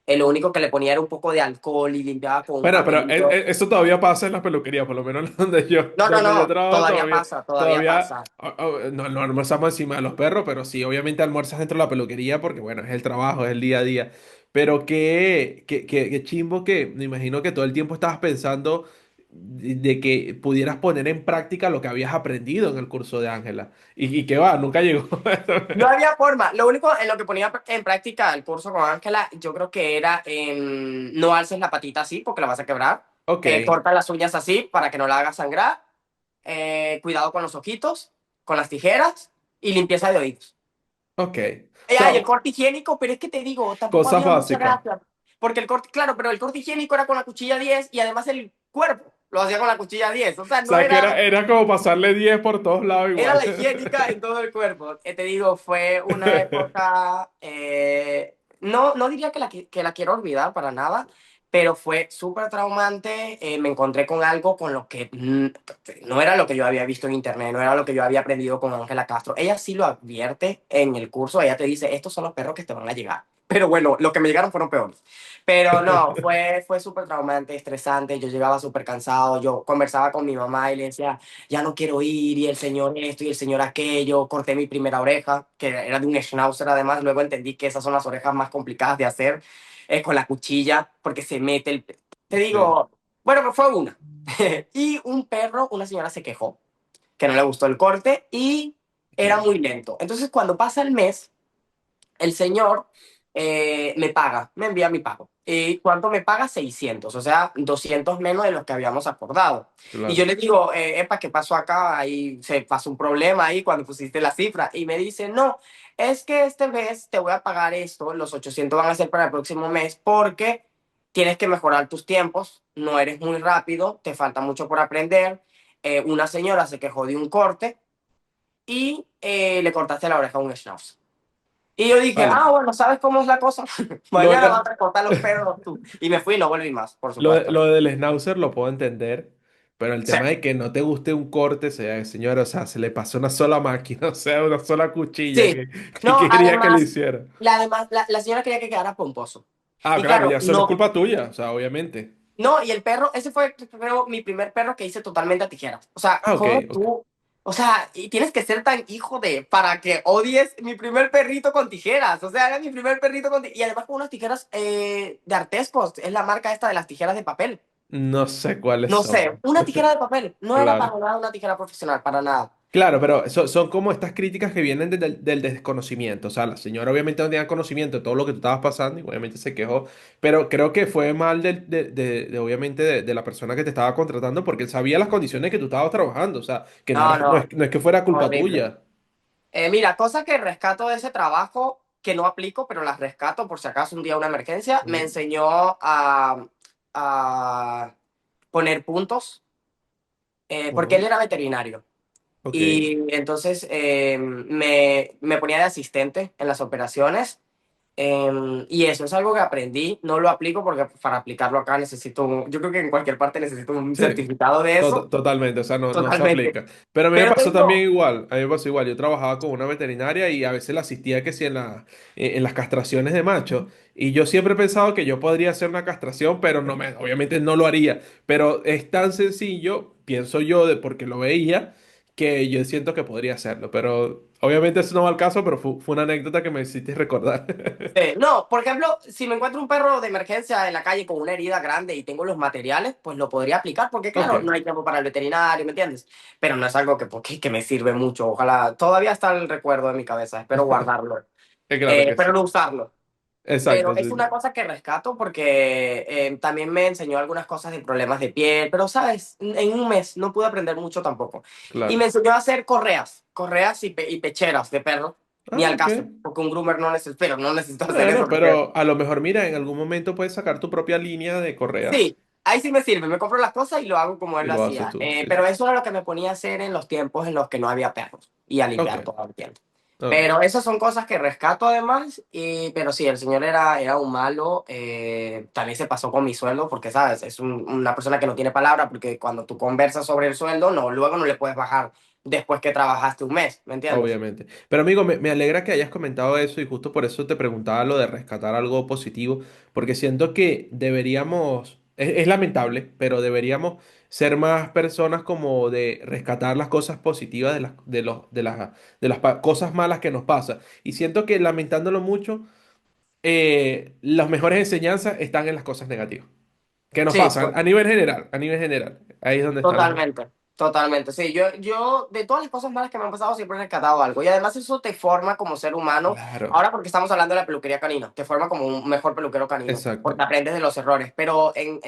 Lo único que le ponía era un poco de alcohol y limpiaba con un Pero papelito. eso todavía pasa en las peluquerías, por lo menos No, no, donde yo no, trabajo todavía todavía, pasa, todavía pasa. no, no almorzamos encima de los perros, pero sí, obviamente almuerzas dentro de la peluquería porque, bueno, es el trabajo, es el día a día. Pero qué chimbo que me imagino que todo el tiempo estabas pensando de que pudieras poner en práctica lo que habías aprendido en el curso de Ángela. Y que va, nunca llegó. No había forma. Lo único en lo que ponía en práctica el curso con Ángela, yo creo que era no alces la patita así porque la vas a quebrar. Ok, Corta las uñas así para que no la hagas sangrar. Cuidado con los ojitos, con las tijeras y limpieza de oídos. ok. O sea, Ay, el corte higiénico, pero es que te digo, tampoco cosas había mucha básicas. gracia. Porque el corte, claro, pero el corte higiénico era con la cuchilla 10 y además el cuerpo lo hacía con la cuchilla 10. O sea, O no sea, que era, era como pasarle 10 por todos lados era igual. la higiénica en todo el cuerpo. Te digo, fue una época, no, no diría que la quiero olvidar para nada, pero fue súper traumante. Me encontré con algo con lo que no era lo que yo había visto en internet, no era lo que yo había aprendido con Ángela Castro. Ella sí lo advierte en el curso, ella te dice, estos son los perros que te van a llegar. Pero bueno, los que me llegaron fueron peores. Pero no, fue súper traumante, estresante. Yo llegaba súper cansado. Yo conversaba con mi mamá y le decía, ya no quiero ir, y el señor esto y el señor aquello. Corté mi primera oreja, que era de un schnauzer además. Luego entendí que esas son las orejas más complicadas de hacer, con la cuchilla, porque se mete el... Te Sí, digo, bueno, pues fue una. Y un perro, una señora se quejó, que no le gustó el corte y era ok, muy lento. Entonces, cuando pasa el mes, el señor me paga, me envía mi pago. ¿Y cuánto me paga? 600, o sea, 200 menos de lo que habíamos acordado. Y yo claro. le digo, epa, ¿qué pasó acá? Ahí se pasó un problema ahí cuando pusiste la cifra. Y me dice, no, es que este mes te voy a pagar esto, los 800 van a ser para el próximo mes porque tienes que mejorar tus tiempos, no eres muy rápido, te falta mucho por aprender. Una señora se quejó de un corte y le cortaste la oreja a un schnauzer. Y yo dije, Vale. bueno, ¿sabes cómo es la cosa? Lo, Mañana de- vas a cortar los perros tú. Y me fui y no volví más, por supuesto. lo del schnauzer lo puedo entender, pero el Sí, tema de que no te guste un corte, señora, o sea, se le pasó una sola máquina, o sea, una sola cuchilla sí. que No, quería que le además, hiciera. la señora quería que quedara pomposo. Ah, Y claro, claro, ya eso no es no, culpa tuya, o sea, obviamente. no, y el perro, ese fue creo, mi primer perro que hice totalmente a tijeras. O sea, Ah, ok, ¿cómo ok. tú? O sea, y tienes que ser tan hijo de para que odies mi primer perrito con tijeras. O sea, era mi primer perrito con tijeras. Y además con unas tijeras de Artescos. Es la marca esta de las tijeras de papel. No sé cuáles No sé, son. una tijera de papel. No era Claro. para nada una tijera profesional, para nada. Claro, pero son como estas críticas que vienen del desconocimiento. O sea, la señora obviamente no tenía conocimiento de todo lo que tú estabas pasando y obviamente se quejó. Pero creo que fue mal obviamente de la persona que te estaba contratando porque él sabía las condiciones que tú estabas trabajando. O sea, que no No, era, no, no es que fuera culpa horrible. tuya. Mira, cosa que rescato de ese trabajo, que no aplico, pero las rescato por si acaso un día una emergencia, me Mm, enseñó a poner puntos, porque él ujú. era veterinario. Ok. Y entonces me ponía de asistente en las operaciones. Y eso es algo que aprendí, no lo aplico porque para aplicarlo acá necesito yo creo que en cualquier parte necesito un Sí, certificado de eso, totalmente, o sea, no se totalmente. aplica. Pero a mí me Pero pasó también tengo, igual, a mí me pasó igual. Yo trabajaba con una veterinaria y a veces la asistía que sí en las castraciones de machos. Y yo siempre he pensado que yo podría hacer una castración, pero obviamente no lo haría. Pero es tan sencillo, pienso yo, porque lo veía, que yo siento que podría hacerlo. Pero obviamente eso no va al caso, pero fue una anécdota que me hiciste recordar. no, por ejemplo, si me encuentro un perro de emergencia en la calle con una herida grande y tengo los materiales, pues lo podría aplicar, porque Ok, claro, no hay tiempo para el veterinario, ¿me entiendes? Pero no es algo que me sirve mucho, ojalá, todavía está el recuerdo en mi cabeza, espero guardarlo, claro que pero sí. no usarlo. Pero Exacto, es sí, una sí, cosa que rescato porque también me enseñó algunas cosas de problemas de piel, pero sabes, en un mes no pude aprender mucho tampoco. Y me claro. enseñó a hacer correas, correas y pecheras de perro. Ni Ah, al ok. caso, porque un groomer no necesita, pero no necesito hacer Bueno, eso, porque pero a lo mejor, mira, en algún momento puedes sacar tu propia línea de correas sí, ahí sí me sirve, me compro las cosas y lo hago como él y lo lo haces hacía. tú. Sí, Pero sí. eso era lo que me ponía a hacer en los tiempos en los que no había perros y a Ok, limpiar todo el tiempo. ok. Pero esas son cosas que rescato además, pero sí, el señor era un malo, también se pasó con mi sueldo porque, ¿sabes? Es una persona que no tiene palabra porque cuando tú conversas sobre el sueldo, no, luego no le puedes bajar después que trabajaste un mes, ¿me entiendes? Obviamente. Pero amigo, me alegra que hayas comentado eso y justo por eso te preguntaba lo de rescatar algo positivo, porque siento que deberíamos, es lamentable, pero deberíamos ser más personas como de rescatar las cosas positivas de las cosas malas que nos pasan. Y siento que lamentándolo mucho, las mejores enseñanzas están en las cosas negativas que nos Sí, pasan a nivel general, a nivel general. Ahí es donde están las... totalmente, totalmente. Sí, yo de todas las cosas malas que me han pasado siempre he rescatado algo. Y además eso te forma como ser humano. Claro, Ahora porque estamos hablando de la peluquería canina, te forma como un mejor peluquero canino, exacto, porque aprendes de los errores. Pero en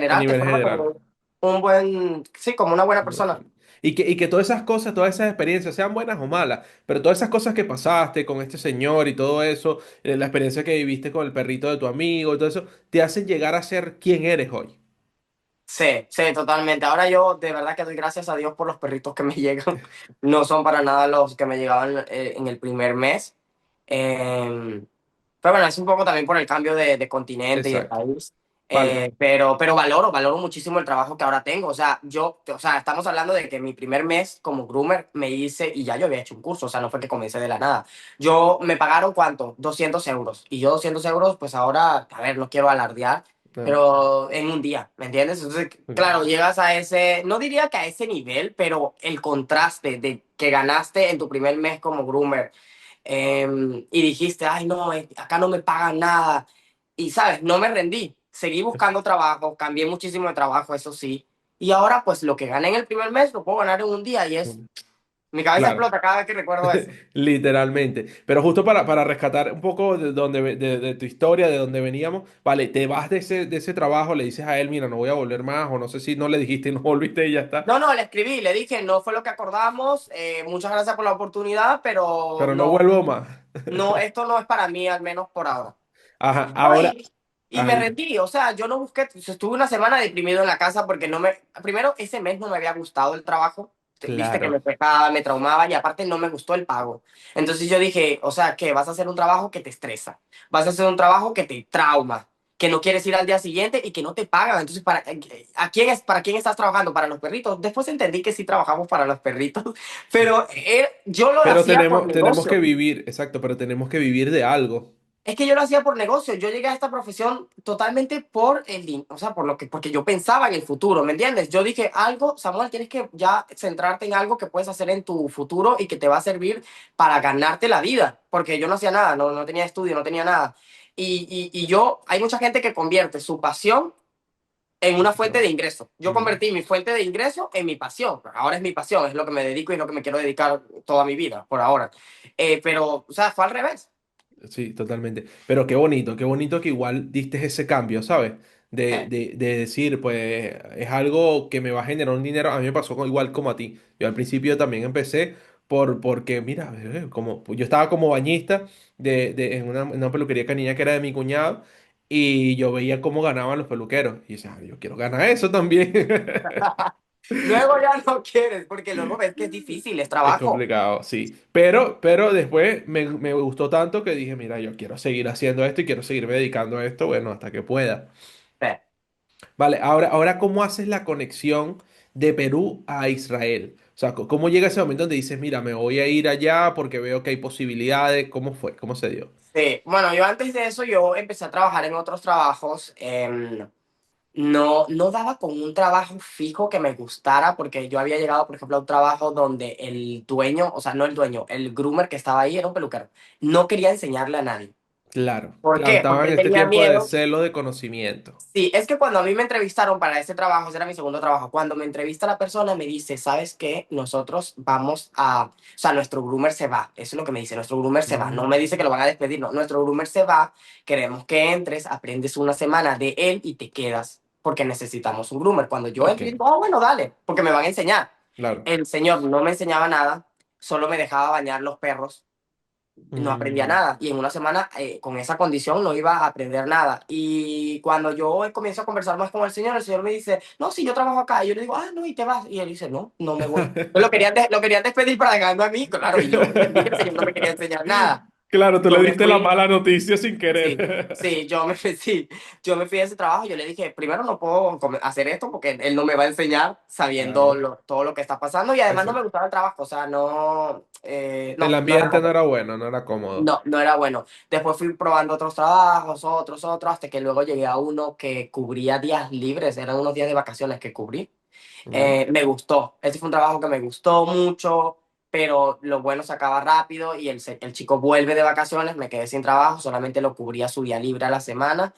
a general te nivel forma general. como un buen, sí, como una buena Bueno, persona. y que todas esas cosas, todas esas experiencias, sean buenas o malas, pero todas esas cosas que pasaste con este señor y todo eso, la experiencia que viviste con el perrito de tu amigo y todo eso, te hacen llegar a ser quien eres hoy. Sí, sí, totalmente. Ahora yo de verdad que doy gracias a Dios por los perritos que me llegan. No son para nada los que me llegaban en el primer mes. Eh, pero bueno, es un poco también por el cambio de continente y de Exacto. país. Vale. Pero valoro muchísimo el trabajo que ahora tengo. O sea, estamos hablando de que mi primer mes como groomer me hice, y ya yo había hecho un curso, o sea, no fue que comencé de la nada. Yo me pagaron ¿cuánto? 200 euros. Y yo 200 euros, pues ahora, a ver, no quiero alardear, Ah, pero en un día, ¿me entiendes? Entonces, ok. claro, llegas a ese, no diría que a ese nivel, pero el contraste de que ganaste en tu primer mes como groomer y dijiste, ay, no, acá no me pagan nada. Y, ¿sabes? No me rendí. Seguí buscando trabajo, cambié muchísimo de trabajo, eso sí. Y ahora, pues, lo que gané en el primer mes lo puedo ganar en un día y es... Mi cabeza Claro. explota cada vez que recuerdo eso. Literalmente. Pero justo para rescatar un poco de, de tu historia, de donde veníamos, vale, te vas de ese trabajo, le dices a él, mira, no voy a volver más, o no sé si no le dijiste y no volviste y ya está, No, no, le escribí, le dije, no fue lo que acordamos, muchas gracias por la oportunidad, pero pero no no, vuelvo más. no, esto no es para mí, al menos por ahora. Ajá, No, ahora, y me ay, rendí, o sea, yo no busqué, estuve una semana deprimido en la casa porque no me, primero ese mes no me había gustado el trabajo, viste que me claro. pesaba, me traumaba y aparte no me gustó el pago. Entonces yo dije, o sea, que vas a hacer un trabajo que te estresa, vas a hacer un trabajo que te trauma, que no quieres ir al día siguiente y que no te pagan. Entonces, ¿para quién estás trabajando? ¿Para los perritos? Después entendí que sí trabajamos para los perritos, pero yo lo Pero hacía por tenemos que negocio. vivir, exacto, pero tenemos que vivir de algo. Es que yo lo hacía por negocio. Yo llegué a esta profesión totalmente por el dinero, o sea, porque yo pensaba en el futuro, ¿me entiendes? Yo dije algo, Samuel, tienes que ya centrarte en algo que puedes hacer en tu futuro y que te va a servir para ganarte la vida, porque yo no hacía nada, no tenía estudio, no tenía nada. Y yo, hay mucha gente que convierte su pasión en En una su fuente de trabajo. ingreso. Yo Mm. convertí mi fuente de ingreso en mi pasión. Ahora es mi pasión, es lo que me dedico y es lo que me quiero dedicar toda mi vida, por ahora. Pero, o sea, fue al revés. Sí, totalmente. Pero qué bonito que igual diste ese cambio, ¿sabes? De decir, pues es algo que me va a generar un dinero. A mí me pasó igual como a ti. Yo al principio también empecé porque, mira, como, pues, yo estaba como bañista en una peluquería canina que era de mi cuñado y yo veía cómo ganaban los peluqueros. Y decía, yo quiero ganar eso también. Luego ya no quieres, porque luego ves que es difícil, es Es trabajo. complicado, sí. Pero después me gustó tanto que dije, mira, yo quiero seguir haciendo esto y quiero seguirme dedicando a esto, bueno, hasta que pueda. Sí, Vale, ahora, ¿cómo haces la conexión de Perú a Israel? O sea, ¿cómo llega ese momento donde dices, mira, me voy a ir allá porque veo que hay posibilidades? ¿Cómo fue? ¿Cómo se dio? sí. Bueno, yo antes de eso yo empecé a trabajar en otros trabajos. No daba con un trabajo fijo que me gustara porque yo había llegado, por ejemplo, a un trabajo donde el dueño, o sea, no el dueño, el groomer que estaba ahí era un peluquero. No quería enseñarle a nadie. Claro, ¿Por claro, qué? estaba Porque en él este tenía tiempo de miedo. celo de conocimiento. Sí, es que cuando a mí me entrevistaron para ese trabajo, ese era mi segundo trabajo, cuando me entrevista la persona me dice, ¿sabes qué? Nosotros vamos a, o sea, nuestro groomer se va, eso es lo que me dice, nuestro groomer se va, no Mm, me dice que lo van a despedir, no, nuestro groomer se va, queremos que entres, aprendes una semana de él y te quedas, porque necesitamos un groomer. Cuando yo ok, entro, digo, oh, bueno, dale, porque me van a enseñar. claro. El señor no me enseñaba nada, solo me dejaba bañar los perros no aprendía Mm, nada. Y en una semana, con esa condición, no iba a aprender nada. Y cuando yo comienzo a conversar más con el señor me dice, no, si yo trabajo acá. Y yo le digo, ah, no, y te vas. Y él dice, no, no me voy. Yo lo querían despedir para dejarme a mí, claro, y yo entendí que el señor no me quería enseñar nada. Claro, tú Yo le me diste la fui. mala noticia sin Sí, querer. sí, sí, yo me fui a ese trabajo y yo le dije, primero no puedo hacer esto porque él no me va a enseñar sabiendo Claro, todo lo que está pasando y además no me exacto. gustaba el trabajo, o sea, no, El no era ambiente no cómodo. era bueno, no era cómodo. No era bueno. Después fui probando otros trabajos, otros, hasta que luego llegué a uno que cubría días libres, eran unos días de vacaciones que cubrí. Mm. Me gustó. Este fue un trabajo que me gustó mucho, pero lo bueno se acaba rápido y el chico vuelve de vacaciones, me quedé sin trabajo, solamente lo cubría su día libre a la semana.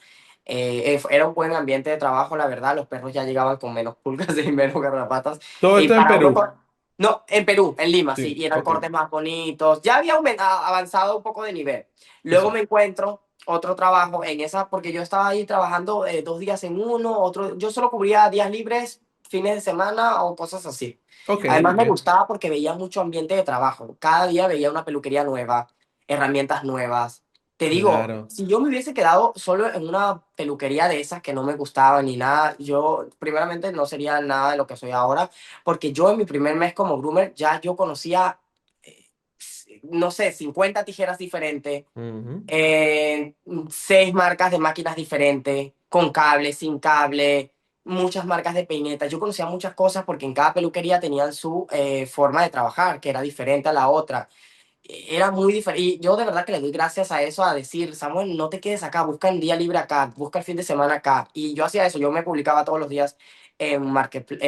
Era un buen ambiente de trabajo, la verdad. Los perros ya llegaban con menos pulgas y menos garrapatas. Todo Y esto en para uno... Perú. No, en Perú, en Lima, sí, Sí, y eran ok. cortes más bonitos. Ya había avanzado un poco de nivel. Sí, Luego sí. me encuentro otro trabajo en esa, porque yo estaba ahí trabajando 2 días en uno, otro, yo solo cubría días libres, fines de semana o cosas así. Ok, Además ok. me gustaba porque veía mucho ambiente de trabajo. Cada día veía una peluquería nueva, herramientas nuevas. Te digo, Claro. si yo me hubiese quedado solo en una peluquería de esas que no me gustaba ni nada, yo primeramente no sería nada de lo que soy ahora, porque yo en mi primer mes como groomer ya yo conocía, eh, no sé, 50 tijeras diferentes, Ujú. 6 marcas de máquinas diferentes, con cable, sin cable, muchas marcas de peinetas. Yo conocía muchas cosas porque en cada peluquería tenían su forma de trabajar, que era diferente a la otra. Era muy diferente. Y yo de verdad que le doy gracias a eso, a decir, Samuel, no te quedes acá, busca el día libre acá, busca el fin de semana acá. Y yo hacía eso, yo me publicaba todos los días en Marketplace,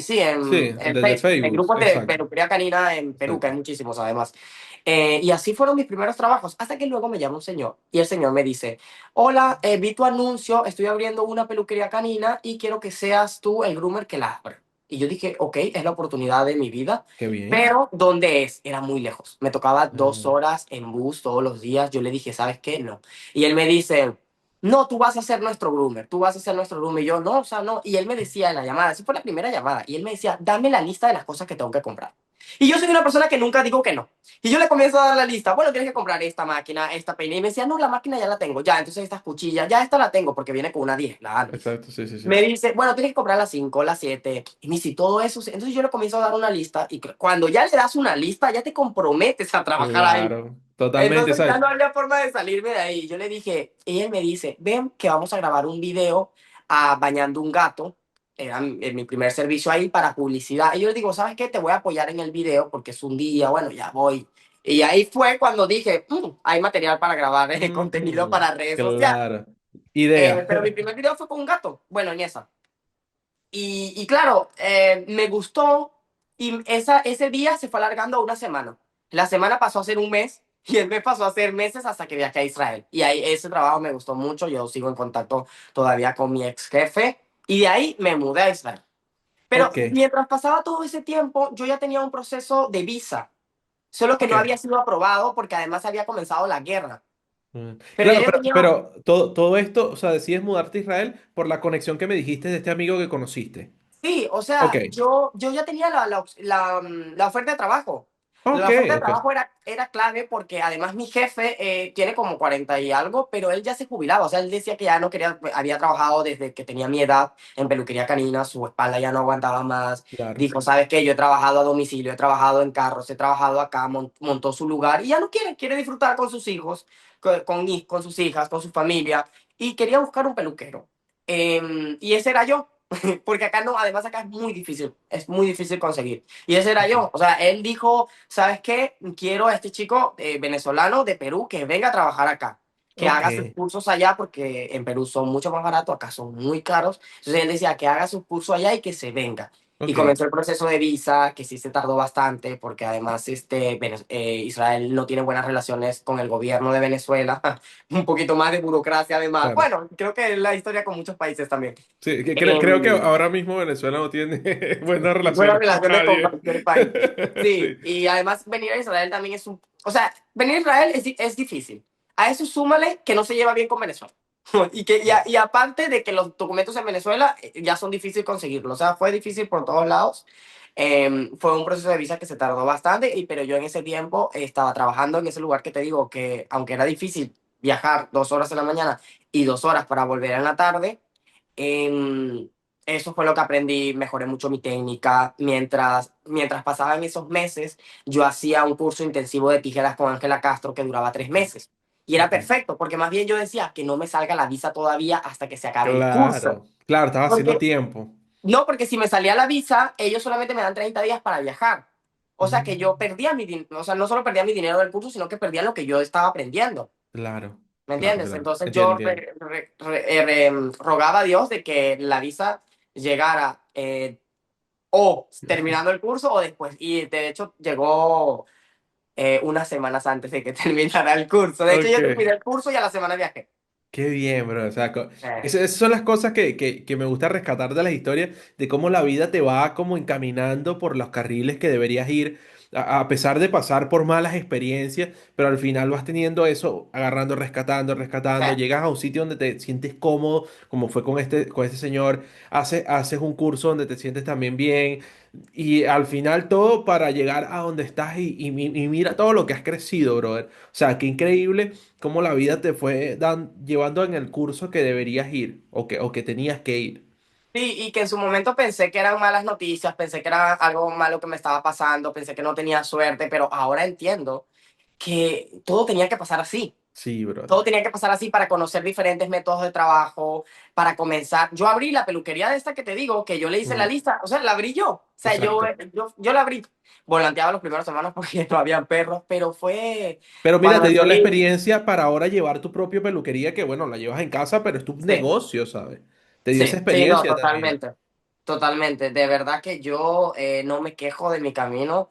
sí, Sí, en desde Facebook, en Facebook, grupos de exacto, peluquería canina en Perú, que hay exacto. muchísimos además. Y así fueron mis primeros trabajos, hasta que luego me llama un señor y el señor me dice, hola, vi tu anuncio, estoy abriendo una peluquería canina y quiero que seas tú el groomer que la abre. Y yo dije, ok, es la oportunidad de mi vida, Qué bien. pero ¿dónde es? Era muy lejos. Me tocaba dos Mm, horas en bus todos los días. Yo le dije, ¿sabes qué? No. Y él me dice, no, tú vas a ser nuestro groomer, tú vas a ser nuestro groomer. Y yo, no, o sea, no. Y él me decía en la llamada, esa fue la primera llamada, y él me decía, dame la lista de las cosas que tengo que comprar. Y yo soy una persona que nunca digo que no. Y yo le comienzo a dar la lista. Bueno, tienes que comprar esta máquina, esta peine. Y me decía, no, la máquina ya la tengo. Ya, entonces estas cuchillas, ya esta la tengo porque viene con una 10 la Andes. exacto, sí, sí, sí. Me dice, bueno, tienes que comprar las 5 las 7 y me dice, todo eso. Entonces yo le comienzo a dar una lista y cuando ya le das una lista, ya te comprometes a trabajar ahí. Claro, totalmente, Entonces ya ¿sabes? no había forma de salirme de ahí. Yo le dije, y él me dice, ven que vamos a grabar un video bañando un gato. Era mi primer servicio ahí para publicidad. Y yo le digo, ¿sabes qué? Te voy a apoyar en el video porque es un día, bueno, ya voy. Y ahí fue cuando dije, hay material para grabar contenido Mm, para redes sociales. claro. Idea. Pero mi primer video fue con un gato. Bueno, en esa. Y claro, me gustó y ese día se fue alargando a una semana. La semana pasó a ser un mes y el mes pasó a ser meses hasta que viajé a Israel. Y ahí ese trabajo me gustó mucho. Yo sigo en contacto todavía con mi ex jefe y de ahí me mudé a Israel. Pero Ok, mientras pasaba todo ese tiempo, yo ya tenía un proceso de visa, solo que ok. no había sido aprobado porque además había comenzado la guerra. Mm. Pero ya Claro, yo tenía. pero todo esto, o sea, decides mudarte a Israel por la conexión que me dijiste de este amigo que conociste. Sí, o Ok, sea, yo ya tenía la oferta de trabajo. ok, La oferta de ok. trabajo era clave porque además mi jefe tiene como 40 y algo, pero él ya se jubilaba. O sea, él decía que ya no quería, había trabajado desde que tenía mi edad en peluquería canina, su espalda ya no aguantaba más. Claro, Dijo, ¿sabes qué? Yo he trabajado a domicilio, he trabajado en carros, he trabajado acá, montó su lugar y ya no quiere disfrutar con sus hijos, con sus hijas, con su familia y quería buscar un peluquero. Y ese era yo. Porque acá no, además acá es muy difícil conseguir. Y ese era ok, yo. O sea, él dijo, ¿sabes qué? Quiero a este chico venezolano de Perú que venga a trabajar acá, que ok, haga sus cursos allá, porque en Perú son mucho más baratos, acá son muy caros. Entonces él decía que haga sus cursos allá y que se venga. Y ok. comenzó el proceso de visa, que sí se tardó bastante, porque además Israel no tiene buenas relaciones con el gobierno de Venezuela, un poquito más de burocracia además. Claro. Bueno, creo que es la historia con muchos países también. Sí, creo que Em, ahora mismo Venezuela no tiene buenas Buenas relaciones con relaciones con nadie. cualquier país. Sí, Sí, y además venir a Israel también es un... O sea, venir a Israel es difícil. A eso súmale que no se lleva bien con Venezuela. Y aparte de que los documentos en Venezuela ya son difíciles conseguirlos, o sea, fue difícil por todos lados. Fue un proceso de visa que se tardó bastante, pero yo en ese tiempo estaba trabajando en ese lugar que te digo que, aunque era difícil viajar 2 horas en la mañana y 2 horas para volver en la tarde, em, eso fue lo que aprendí, mejoré mucho mi técnica. Mientras pasaban esos meses, yo hacía un curso intensivo de tijeras con Ángela Castro que duraba 3 meses. Y era Ok. perfecto, porque más bien yo decía que no me salga la visa todavía hasta que se acabe el curso. Claro, claro, estaba haciendo Porque, tiempo. no, porque si me salía la visa, ellos solamente me dan 30 días para viajar. O sea que yo Mm, perdía mi dinero, o sea, no solo perdía mi dinero del curso, sino que perdía lo que yo estaba aprendiendo. claro, ¿Me claro, entiendes? claro. Entonces Entiendo, yo entiendo. rogaba a Dios de que la visa llegara o terminando el curso o después. Y de hecho llegó unas semanas antes de que terminara el curso. De hecho Ok. yo terminé el curso y a la semana viajé. Qué bien, bro. O sea, Eh, esas son las cosas que me gusta rescatar de las historias, de cómo la vida te va como encaminando por los carriles que deberías ir, a pesar de pasar por malas experiencias, pero al final vas teniendo eso, agarrando, rescatando, rescatando, eh. llegas a un sitio donde te sientes cómodo, como fue con este señor, haces un curso donde te sientes también bien, y al final todo para llegar a donde estás y mira todo lo que has crecido, brother. O sea, qué increíble cómo la vida te fue llevando en el curso que deberías ir o que tenías que ir. Sí, y que en su momento pensé que eran malas noticias, pensé que era algo malo que me estaba pasando, pensé que no tenía suerte, pero ahora entiendo que todo tenía que pasar así. Sí, Todo brother. tenía que pasar así para conocer diferentes métodos de trabajo, para comenzar. Yo abrí la peluquería de esta que te digo, que yo le hice la Mm, lista, o sea, la abrí yo. O sea, exacto. yo la abrí. Volanteaba los primeros semanas porque no había perros, pero fue Pero mira, cuando te me dio la fui. experiencia para ahora llevar tu propia peluquería, que bueno, la llevas en casa, pero es tu Sí, negocio, ¿sabes? Te dio esa sí, sí, no, experiencia también. totalmente. Totalmente. De verdad que yo no me quejo de mi camino.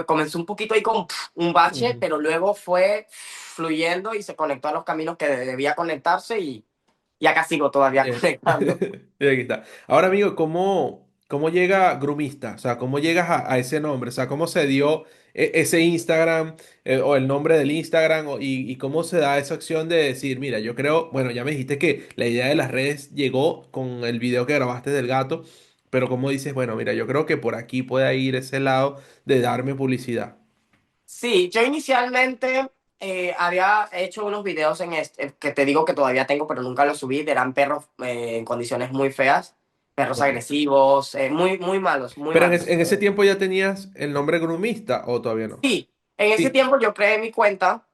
Comenzó un poquito ahí con un bache, Ujú. pero luego fue fluyendo y se conectó a los caminos que debía conectarse y acá sigo todavía Bien. conectando. Y aquí está. Ahora, amigo, ¿cómo llega Grumista? O sea, ¿cómo llegas a ese nombre? O sea, ¿cómo se dio ese Instagram o el nombre del Instagram y cómo se da esa acción de decir, mira, yo creo, bueno, ya me dijiste que la idea de las redes llegó con el video que grabaste del gato, pero ¿cómo dices, bueno, mira, yo creo que por aquí puede ir ese lado de darme publicidad? Sí, yo inicialmente había hecho unos videos en este, que te digo que todavía tengo, pero nunca los subí. Eran perros en condiciones muy feas, perros Ok. agresivos, muy, muy malos, muy Pero malos. en ese tiempo ya tenías el nombre Grumista o todavía no? Sí, en ese Sí. tiempo yo creé mi cuenta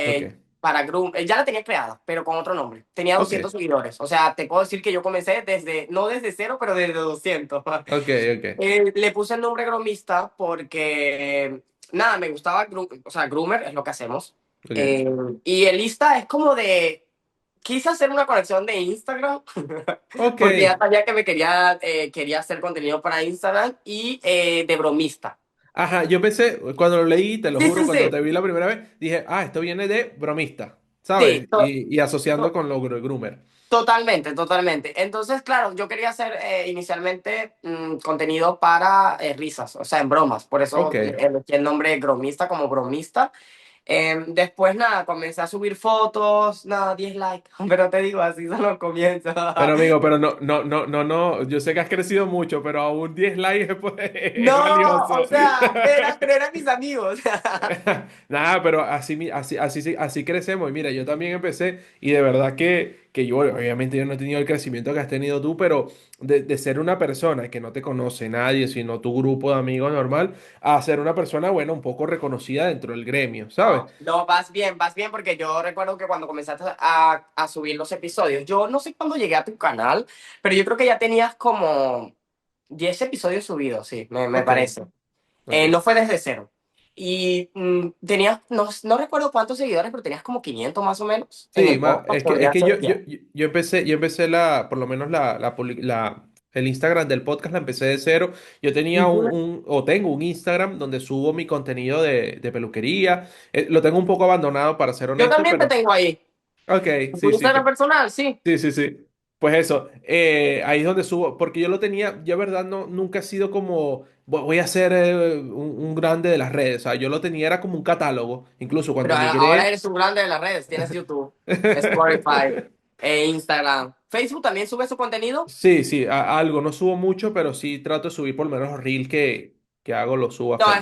Ok. para Groom. Ya la tenía creada, pero con otro nombre. Tenía Ok. 200 seguidores. O sea, te puedo decir que yo comencé desde, no desde cero, pero desde 200. Ok. Ok. Le puse el nombre Gromista porque, nada, me gustaba, o sea, Groomer es lo que hacemos. Ok. Eh, y el Insta es como de, quise hacer una conexión de Instagram, Ok. porque ya sabía que quería hacer contenido para Instagram y de bromista. Ajá, yo pensé, cuando lo leí, te lo Sí, juro, sí, cuando sí. te vi la primera vez, dije, ah, esto viene de bromista, Sí, ¿sabes? Y asociando con lo groomer. totalmente, totalmente. Entonces, claro, yo quería hacer inicialmente contenido para risas, o sea, en bromas. Por Ok. eso elegí el nombre Gromista como bromista. Después, nada, comencé a subir fotos, nada, 10 likes. Pero te digo, así son los comienzos. Pero amigo, pero no, yo sé que has crecido mucho, pero aún 10 likes pues, es No, valioso. o sea, pero eran mis amigos. Nada, pero así crecemos. Y mira, yo también empecé y de verdad que yo, obviamente yo no he tenido el crecimiento que has tenido tú, pero de ser una persona que no te conoce nadie, sino tu grupo de amigos normal, a ser una persona, bueno, un poco reconocida dentro del gremio, ¿sabes? No, no, vas bien, porque yo recuerdo que cuando comenzaste a subir los episodios, yo no sé cuándo llegué a tu canal, pero yo creo que ya tenías como 10 episodios subidos, sí, me Ok, parece. ok. No fue desde cero. Y tenías, no recuerdo cuántos seguidores, pero tenías como 500 más o menos. En Sí, el podcast es podría que ser 100. yo empecé por lo menos el Instagram del podcast la empecé de cero. Yo tenía Ujú. o tengo un Instagram donde subo mi contenido de peluquería. Lo tengo un poco abandonado para ser Yo honesto, también te pero tengo ahí. ok, Tu sí, sí, Instagram personal, sí. sí, sí, sí. Pues eso, ahí es donde subo, porque yo lo tenía, yo verdad no, nunca he sido como, voy a ser un grande de las redes, o sea, yo lo tenía, era como un catálogo, incluso Pero cuando ahora migré. eres un grande de las redes. Tienes YouTube, Spotify. Instagram. Facebook también sube su contenido. Sí, sí, algo, no subo mucho, pero sí trato de subir por lo menos los reels que hago, los subo a No, Facebook.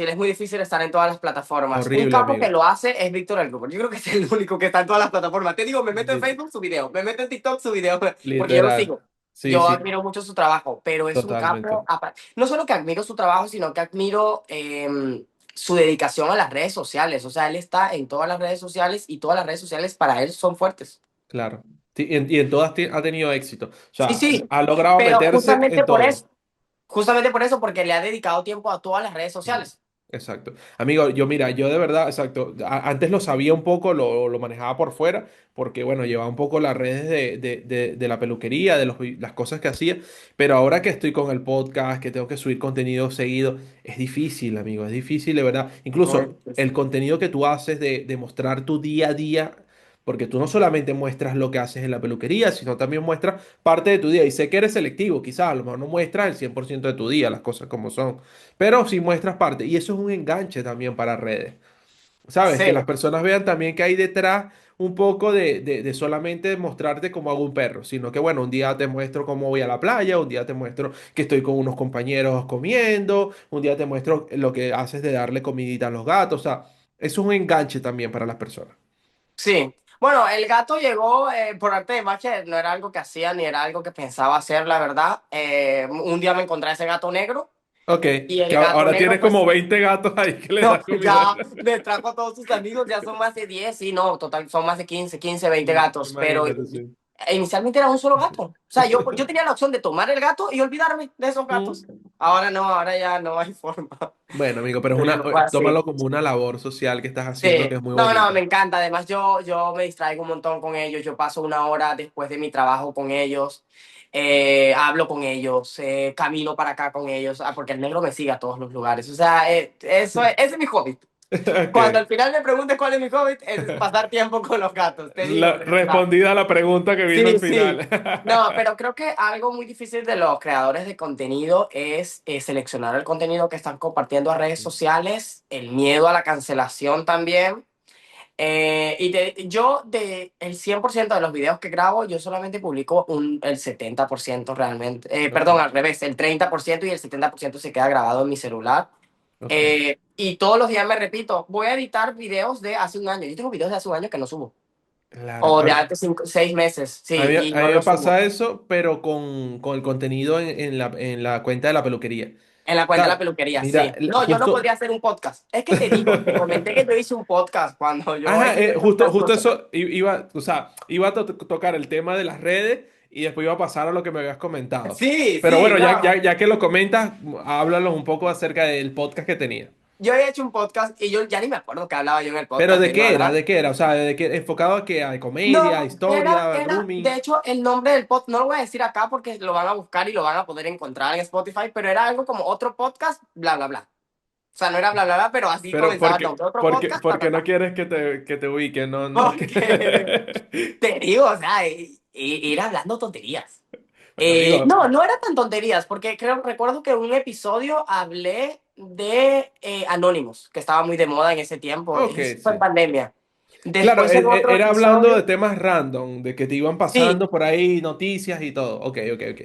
es muy difícil estar en todas las plataformas. Un Horrible, capo que amigo. lo hace es Víctor El Grupo. Yo creo que es el único que está en todas las plataformas. Te digo, me meto en Li- Facebook, su video. Me meto en TikTok, su video. Porque yo lo Literal. sigo. Sí, Yo sí, admiro mucho su trabajo, pero es un capo. totalmente. No solo que admiro su trabajo, sino que admiro su dedicación a las redes sociales. O sea, él está en todas las redes sociales y todas las redes sociales para él son fuertes. Claro. Sí, y en todas ha tenido éxito. O Sí, sea, sí, ha logrado pero meterse en todo. justamente por eso, porque le ha dedicado tiempo a todas las redes Mm. sociales. Exacto. Amigo, yo mira, yo de verdad, exacto, antes lo sabía un poco, lo manejaba por fuera, porque bueno, llevaba un poco las redes de la peluquería, las cosas que hacía, pero ahora que estoy con el podcast, que tengo que subir contenido seguido, es difícil, amigo, es difícil de verdad. Muy Incluso el difícil. contenido que tú haces de mostrar tu día a día, porque tú no solamente muestras lo que haces en la peluquería, sino también muestras parte de tu día. Y sé que eres selectivo, quizás a lo mejor no muestras el 100% de tu día, las cosas como son. Pero si muestras parte, y eso es un enganche también para redes. ¿Sabes? Sí, Que las personas vean también que hay detrás un poco de solamente mostrarte cómo hago un perro, sino que bueno, un día te muestro cómo voy a la playa, un día te muestro que estoy con unos compañeros comiendo, un día te muestro lo que haces de darle comidita a los gatos, o sea, eso es un enganche también para las personas. sí. Bueno, el gato llegó por arte de magia, no era algo que hacía ni era algo que pensaba hacer, la verdad. Un día me encontré ese gato negro Ok, y que el gato ahora negro, tienes como pues, 20 gatos ahí que le no, das comida. ya me trajo a todos sus amigos, ya son más de 10 sí, no, total, son más de 15 20 gatos, pero Imagínate, sí. inicialmente era un solo gato. O sea, yo tenía la opción de tomar el gato y olvidarme de esos gatos. Mm. Ahora no, ahora ya no hay forma. Bueno, amigo, pero Pero fue así. tómalo como una labor social que estás haciendo que Sí, es muy no, no, bonita. me encanta. Además, yo me distraigo un montón con ellos. Yo paso una hora después de mi trabajo con ellos. Hablo con ellos, camino para acá con ellos, porque el negro me sigue a todos los lugares. O sea, ese es mi hobby. Cuando Ok. al final me preguntes cuál es mi hobby, es pasar tiempo con los gatos, te digo, de verdad. Respondida a la pregunta que vino al Sí, final. sí. No, pero creo que algo muy difícil de los creadores de contenido es seleccionar el contenido que están compartiendo a redes sociales, el miedo a la cancelación también. Yo, el 100% de los videos que grabo, yo solamente publico el 70% realmente. Perdón, Ok, al revés, el 30% y el 70% se queda grabado en mi celular. ok. Y todos los días me repito, voy a editar videos de hace un año. Yo tengo videos de hace un año que no subo. Claro. O de hace 6 meses, A sí, mí, a y mí no me lo pasa subo. eso, pero con el contenido en la cuenta de la peluquería. En la O cuenta de la sea, peluquería, mira, sí. No, yo no podría justo. hacer un podcast. Es que te digo, te comenté que yo hice un podcast cuando yo Ajá, hice estas justo cosas. eso iba, o sea, iba a tocar el tema de las redes y después iba a pasar a lo que me habías comentado. Sí, Pero sí, bueno, no. ya que lo comentas, háblanos un poco acerca del podcast que tenía. Yo había hecho un podcast y yo ya ni me acuerdo qué hablaba yo en el Pero podcast, ¿de te digo, qué era? ¿verdad? ¿De qué era? O sea, ¿de qué enfocado a qué? ¿A comedia, a No, historia, a de grooming? hecho, el nombre del podcast, no lo voy a decir acá porque lo van a buscar y lo van a poder encontrar en Spotify, pero era algo como otro podcast, bla, bla, bla. O sea, no era bla, bla, bla, pero así Pero comenzaba el nombre. Otro podcast, bla, bla, porque no bla. quieres que te ubique, no, no. Porque te digo, o sea, ir hablando tonterías. Bueno, amigo, No, no era tan tonterías, porque recuerdo que en un episodio hablé de Anonymous, que estaba muy de moda en ese tiempo, ok, eso fue en sí. pandemia. Claro, Después en otro era hablando de episodio, temas random, de que te iban sí, pasando por ahí noticias y todo. Ok, ok, ok.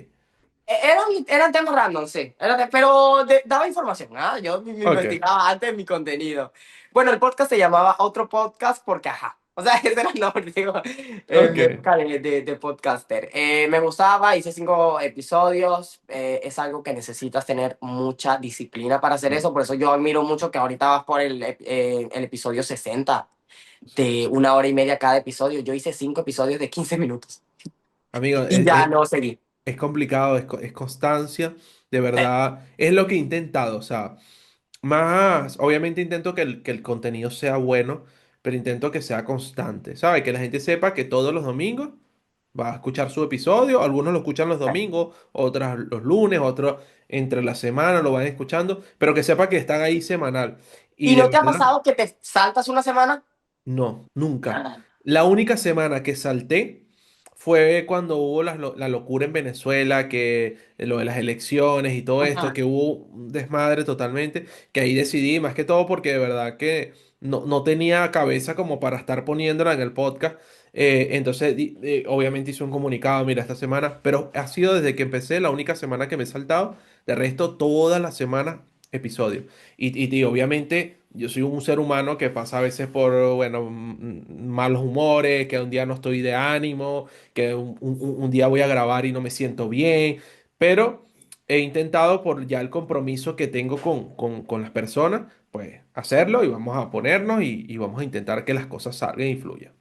eran temas random, sí, pero daba información, ¿ah? Yo me Ok, investigaba antes mi contenido. Bueno, el podcast se llamaba Otro Podcast porque, ajá, o sea, ese era el nombre, digo, en mi ok. época de podcaster. Me gustaba, hice 5 episodios, es algo que necesitas tener mucha disciplina para hacer Mm, eso, por eso yo admiro mucho que ahorita vas por el episodio 60 de 1 hora y media cada episodio. Yo hice 5 episodios de 15 minutos amigo, y ya no seguí. es complicado, es constancia, de Eh, verdad, es lo que he intentado, o sea, más, obviamente intento que el contenido sea bueno, pero intento que sea constante, ¿sabes? Que la gente sepa que todos los domingos va a escuchar su episodio, algunos lo escuchan los domingos, otros los lunes, otros entre la semana lo van escuchando, pero que sepa que están ahí semanal. Y ¿Y de no te ha verdad, pasado que te saltas una semana? no, nunca. La única semana que salté fue cuando hubo la locura en Venezuela, que lo de las elecciones y todo esto, Ajá. que hubo un desmadre totalmente, que ahí decidí, más que todo porque de verdad que no tenía cabeza como para estar poniéndola en el podcast. Entonces, obviamente hice un comunicado, mira, esta semana, pero ha sido desde que empecé la única semana que me he saltado. De resto, todas las semanas episodio. Y obviamente yo soy un ser humano que pasa a veces por, bueno, malos humores, que un día no estoy de ánimo, que un día voy a grabar y no me siento bien, pero he intentado por ya el compromiso que tengo con las personas, pues hacerlo y vamos a ponernos y vamos a intentar que las cosas salgan y fluyan.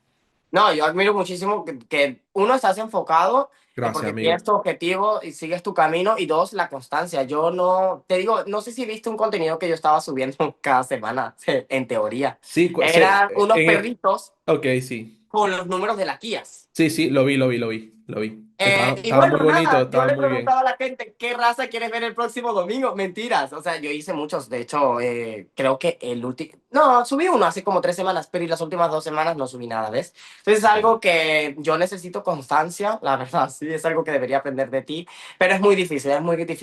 No, yo admiro muchísimo que uno estás enfocado Gracias, porque tienes amigo. tu objetivo y sigues tu camino y dos, la constancia. Yo no, te digo, no sé si viste un contenido que yo estaba subiendo cada semana, en teoría. Sí, Eran unos perritos ok, sí. con los números de la Kia. Sí, sí, lo vi. Y Estaba muy bueno, bonito, nada, yo estaba le muy bien. preguntaba a la gente, ¿qué raza quieres ver el próximo domingo? Mentiras, o sea, yo hice muchos, de hecho, creo que el último, no, subí uno hace como 3 semanas, pero y las últimas 2 semanas no subí nada, ¿ves? Entonces es algo que yo necesito constancia, la verdad, sí, es algo que debería aprender de ti, pero es muy difícil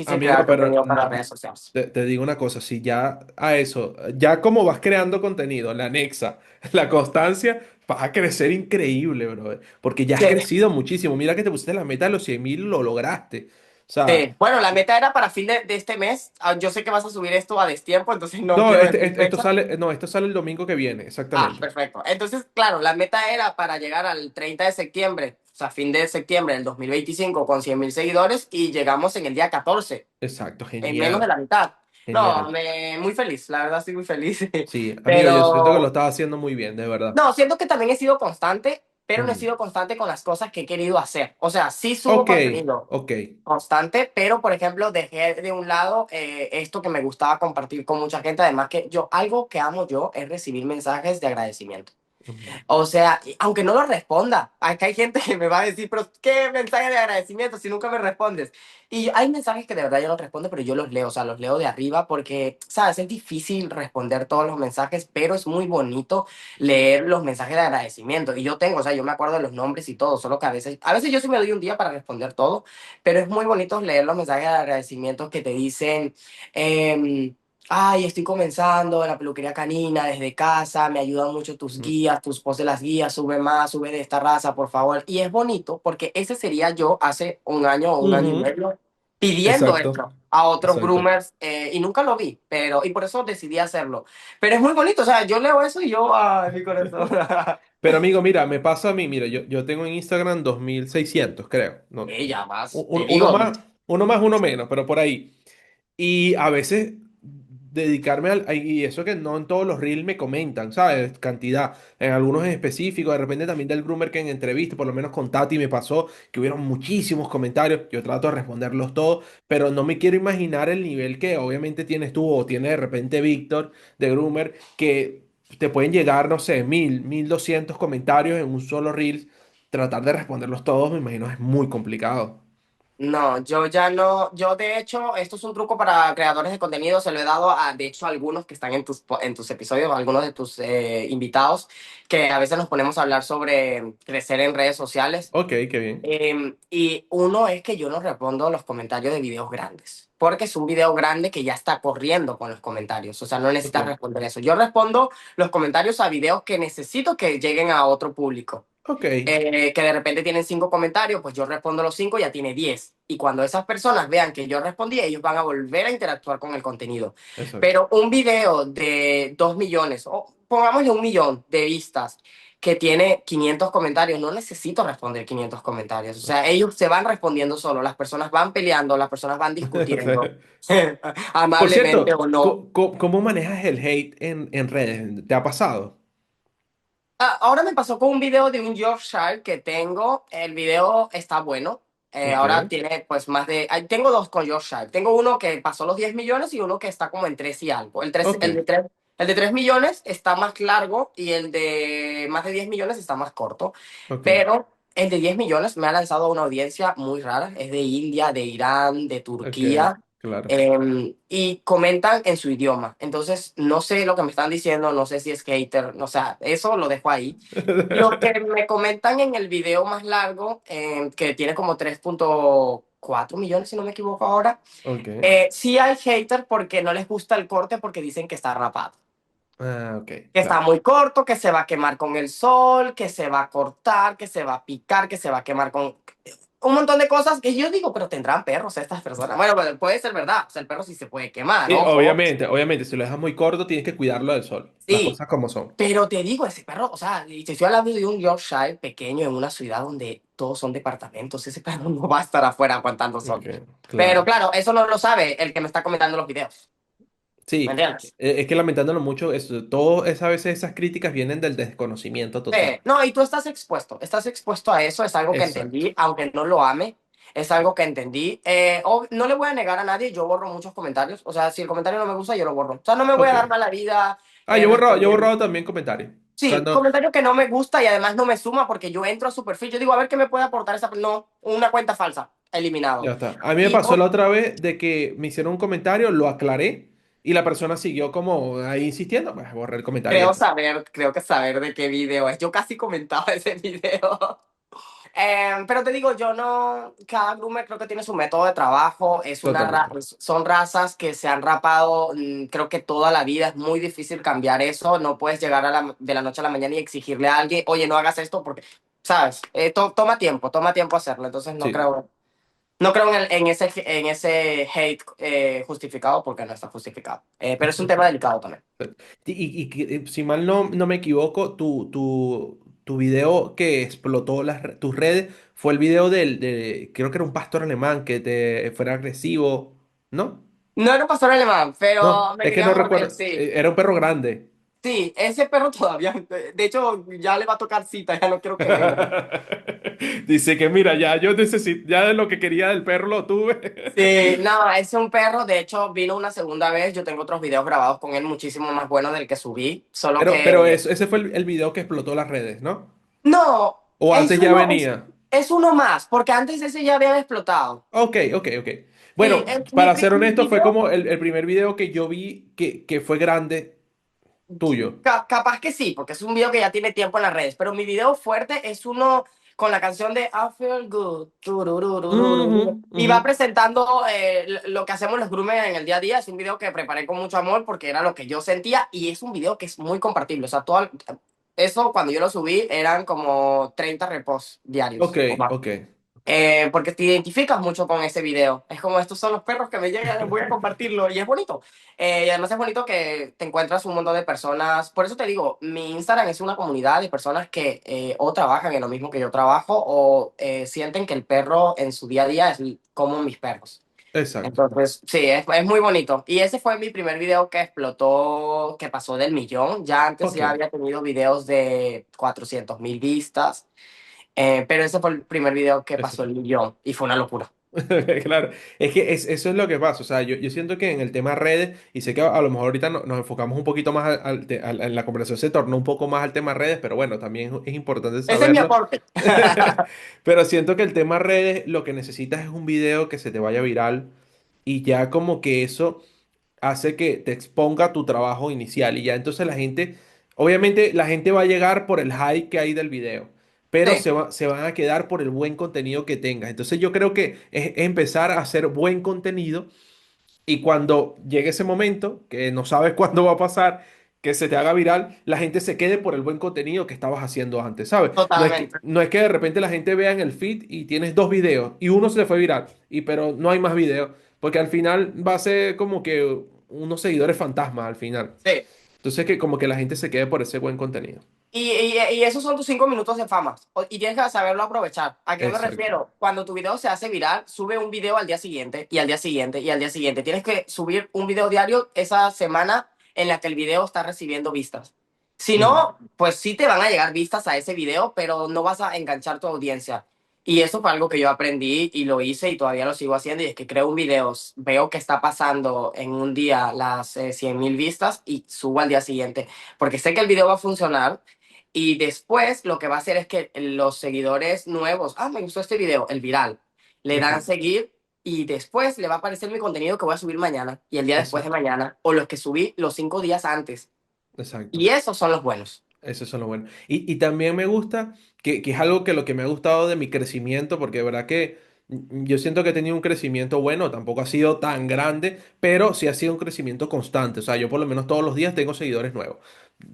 Amigo, crear pero contenido para redes sociales. te digo una cosa, si ya a eso, ya como vas creando contenido, la anexa, la constancia, vas a crecer increíble, bro. Porque ya has Sí, crecido muchísimo. Mira que te pusiste la meta de los 100.000, lo lograste. O sea, sí. Bueno, la meta era para fin de este mes. Yo sé que vas a subir esto a destiempo, entonces no no, quiero decir esto fecha. sale, no, esto sale el domingo que viene, Ah, exactamente. perfecto. Entonces, claro, la meta era para llegar al 30 de septiembre, o sea, fin de septiembre del 2025 con 100.000 seguidores y llegamos en el día 14 Exacto, en menos de genial, la mitad. No, genial. muy feliz, la verdad estoy muy feliz. Sí, amigo, yo siento que lo Pero, estaba haciendo muy bien, de verdad. no, siento que también he sido constante, pero no he Mm. sido constante con las cosas que he querido hacer. O sea, sí subo Ok, contenido ok. constante, pero por ejemplo dejé de un lado esto que me gustaba compartir con mucha gente. Además que yo, algo que amo yo es recibir mensajes de agradecimiento. Ujú. O sea, aunque no lo responda, acá hay gente que me va a decir, pero ¿qué mensaje de agradecimiento si nunca me respondes? Y hay mensajes que de verdad yo no respondo, pero yo los leo, o sea, los leo de arriba porque, sabes, es difícil responder todos los mensajes, pero es muy bonito leer los mensajes de agradecimiento. Y yo tengo, o sea, yo me acuerdo de los nombres y todo, solo que a veces yo sí me doy un día para responder todo, pero es muy bonito leer los mensajes de agradecimiento que te dicen, ay, estoy comenzando en la peluquería canina desde casa, me ayudan mucho tus Ujú. guías, tus posts de las guías, sube más, sube de esta raza, por favor. Y es bonito porque ese sería yo hace un año y Ujú. medio, pidiendo Exacto, esto a otros exacto. groomers y nunca lo vi, y por eso decidí hacerlo. Pero es muy bonito, o sea, yo leo eso y yo, ay, mi corazón. Pero amigo, mira, me pasa a mí, mira, yo tengo en Instagram 2.600, creo. No, Ya más, te uno digo, más, uno más, uno menos, pero por ahí. Y a veces dedicarme y eso que no en todos los reels me comentan, ¿sabes? Cantidad. En algunos en específico, de repente también del groomer que en entrevista, por lo menos con Tati me pasó que hubieron muchísimos comentarios. Yo trato de responderlos todos, pero no me quiero imaginar el nivel que obviamente tienes tú o tiene de repente Víctor de groomer, que te pueden llegar, no sé, 1.200 comentarios en un solo reel. Tratar de responderlos todos, me imagino, es muy complicado. no, yo ya no, yo de hecho, esto es un truco para creadores de contenido, se lo he dado a, de hecho, a algunos que están en tus episodios, a algunos de tus invitados, que a veces nos ponemos a hablar sobre crecer en redes sociales. Ok, qué bien. Y uno es que yo no respondo los comentarios de videos grandes, porque es un video grande que ya está corriendo con los comentarios, o sea, no Ok, necesitas responder eso. Yo respondo los comentarios a videos que necesito que lleguen a otro público ok. que de repente tienen 5 comentarios, pues yo respondo los 5, ya tiene 10. Y cuando esas personas vean que yo respondí, ellos van a volver a interactuar con el contenido. Exacto. Pero un video de 2 millones, o pongámosle 1 millón de vistas, que tiene 500 comentarios, no necesito responder 500 comentarios. O sea, ellos se van respondiendo solo, las personas van peleando, las personas van discutiendo, Por amablemente cierto, o no. ¿cómo manejas el hate en redes? ¿Te ha pasado? Ahora me pasó con un video de un Yorkshire que tengo. El video está bueno. Ok, Ahora tiene pues más de... tengo dos con Yorkshire. Tengo uno que pasó los 10 millones y uno que está como en 3 y algo. ok, El de 3 millones está más largo y el de más de 10 millones está más corto. ok, Pero el de 10 millones me ha lanzado a una audiencia muy rara. Es de India, de Irán, de ok, Turquía claro. y comentan en su idioma. Entonces, no sé lo que me están diciendo, no sé si es hater, o sea, eso lo dejo ahí. Lo que me comentan en el video más largo, que tiene como 3,4 millones, si no me equivoco ahora, Ok. sí hay hater porque no les gusta el corte porque dicen que está rapado. Ah, ok, Que está claro. muy corto, que se va a quemar con el sol, que se va a cortar, que se va a picar, que se va a quemar con un montón de cosas que yo digo, pero tendrán perros estas personas. Bueno, puede ser verdad, o sea, el perro sí se puede quemar, Y ojo. obviamente, obviamente, si lo dejas muy corto, tienes que cuidarlo del sol. Las Sí, cosas como son. pero te digo, ese perro, o sea, y te estoy hablando de un Yorkshire pequeño en una ciudad donde todos son departamentos, ese perro no va a estar afuera aguantando sol. Ok, Pero claro. claro, eso no lo sabe el que me está comentando los videos, ¿me Sí, entiendes? es que lamentándolo mucho, todo a veces esas críticas vienen del desconocimiento Sí, total. no, y tú estás expuesto a eso, es algo que Exacto. entendí, aunque no lo ame, es algo que entendí. No le voy a negar a nadie, yo borro muchos comentarios, o sea, si el comentario no me gusta, yo lo borro. O sea, no me voy a dar Ok. mala vida Ah, yo he respondiendo. borrado también comentarios. Sí, Cuando, comentario que no me gusta y además no me suma porque yo entro a su perfil, yo digo, a ver qué me puede aportar esa... No, una cuenta falsa, ya eliminado. está. A mí me Y pasó la otra vez de que me hicieron un comentario, lo aclaré y la persona siguió como ahí insistiendo, pues borré el comentario y ya está. creo que saber de qué video es. Yo casi comentaba ese video. Pero te digo, yo no, cada groomer creo que tiene su método de trabajo, Totalmente. son razas que se han rapado, creo que toda la vida, es muy difícil cambiar eso, no puedes llegar de la noche a la mañana y exigirle a alguien, oye, no hagas esto porque, ¿sabes? Toma tiempo hacerlo, entonces Sí. no creo en ese hate justificado porque no está justificado. Pero es un tema delicado también. Si mal no me equivoco, tu video que explotó tus redes fue el video creo que era un pastor alemán que te fuera agresivo, ¿no? No era un pastor alemán, No, pero me es que quería no morder, recuerdo. sí. Era un perro grande. Sí, ese perro todavía, de hecho, ya le va a tocar cita, ya no quiero que venga. Dice que mira, ya yo necesito, ya de lo que quería del perro lo tuve. Sí, no, es un perro, de hecho, vino una segunda vez, yo tengo otros videos grabados con él muchísimo más buenos del que subí, solo Pero que... ese fue el video que explotó las redes, ¿no? No, O antes ya venía. es uno más, porque antes ese ya había explotado. Ok, ok, ok. Sí, Bueno, para ser mi honesto, fue video, como el primer video que yo vi que fue grande tuyo. capaz que sí, porque es un video que ya tiene tiempo en las redes, pero mi video fuerte es uno con la canción de I Feel Good, Ujú, tururururururu, y ujú. va presentando lo que hacemos los groomers en el día a día. Es un video que preparé con mucho amor porque era lo que yo sentía y es un video que es muy compartible. O sea, eso cuando yo lo subí eran como 30 reposts Ok, diarios o más. ok. Porque te identificas mucho con ese video. Es como estos son los perros que me llegan, voy a compartirlo y es bonito. Y además es bonito que te encuentras un montón de personas. Por eso te digo, mi Instagram es una comunidad de personas que o trabajan en lo mismo que yo trabajo o sienten que el perro en su día a día es como mis perros. Exacto. Entonces, sí, es muy bonito. Y ese fue mi primer video que explotó, que pasó del millón. Ya antes Ok. ya había tenido videos de 400.000 vistas. Pero ese fue el primer video que Ese pasó fue. el millón y fue una locura. Claro, es que eso es lo que pasa. O sea, yo siento que en el tema redes, y sé que a lo mejor ahorita nos enfocamos un poquito más en la conversación se tornó un poco más al tema redes, pero bueno, también es importante Ese es mi saberlo. aporte. Pero siento que el tema redes lo que necesitas es un video que se te vaya viral y ya como que eso hace que te exponga tu trabajo inicial y ya entonces obviamente la gente va a llegar por el hype que hay del video, pero Sí, se van a quedar por el buen contenido que tengas. Entonces yo creo que es empezar a hacer buen contenido y cuando llegue ese momento, que no sabes cuándo va a pasar, que se te haga viral, la gente se quede por el buen contenido que estabas haciendo antes, ¿sabes? totalmente. No es que de repente la gente vea en el feed y tienes dos videos y uno se le fue viral, pero no hay más videos, porque al final va a ser como que unos seguidores fantasmas al final. Sí. Entonces que como que la gente se quede por ese buen contenido. Y esos son tus 5 minutos de fama. Y tienes que saberlo aprovechar. ¿A qué me Exacto. refiero? Cuando tu video se hace viral, sube un video al día siguiente y al día siguiente y al día siguiente. Tienes que subir un video diario esa semana en la que el video está recibiendo vistas. Si Ujú. no, pues sí te van a llegar vistas a ese video, pero no vas a enganchar tu audiencia. Y eso fue algo que yo aprendí y lo hice y todavía lo sigo haciendo. Y es que creo un video, veo que está pasando en un día las 100.000 vistas y subo al día siguiente. Porque sé que el video va a funcionar y después lo que va a hacer es que los seguidores nuevos, me gustó este video, el viral, le dan Exacto. seguir y después le va a aparecer mi contenido que voy a subir mañana y el día después de Exacto. mañana o los que subí los 5 días antes. Exacto. Y esos son los buenos. Eso es lo bueno. Y también me gusta, que es algo que lo que me ha gustado de mi crecimiento, porque de verdad que Yo siento que he tenido un crecimiento bueno, tampoco ha sido tan grande, pero sí ha sido un crecimiento constante. O sea, yo por lo menos todos los días tengo seguidores nuevos.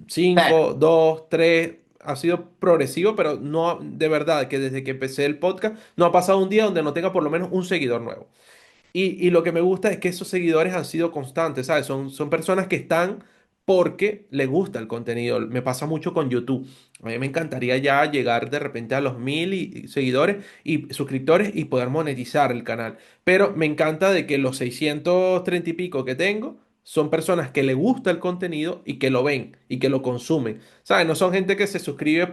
Sí, 5, 2, 3, ha sido progresivo, pero no, de verdad que desde que empecé el podcast no ha pasado un día donde no tenga por lo menos un seguidor nuevo. Y lo que me gusta es que esos seguidores han sido constantes, ¿sabes? Son personas que están porque les gusta el contenido. Me pasa mucho con YouTube. A mí me encantaría ya llegar de repente a los 1000 seguidores y suscriptores y poder monetizar el canal. Pero me encanta de que los 630 y pico que tengo son personas que le gusta el contenido y que lo ven y que lo consumen. ¿Sabes? No son gente que se suscribe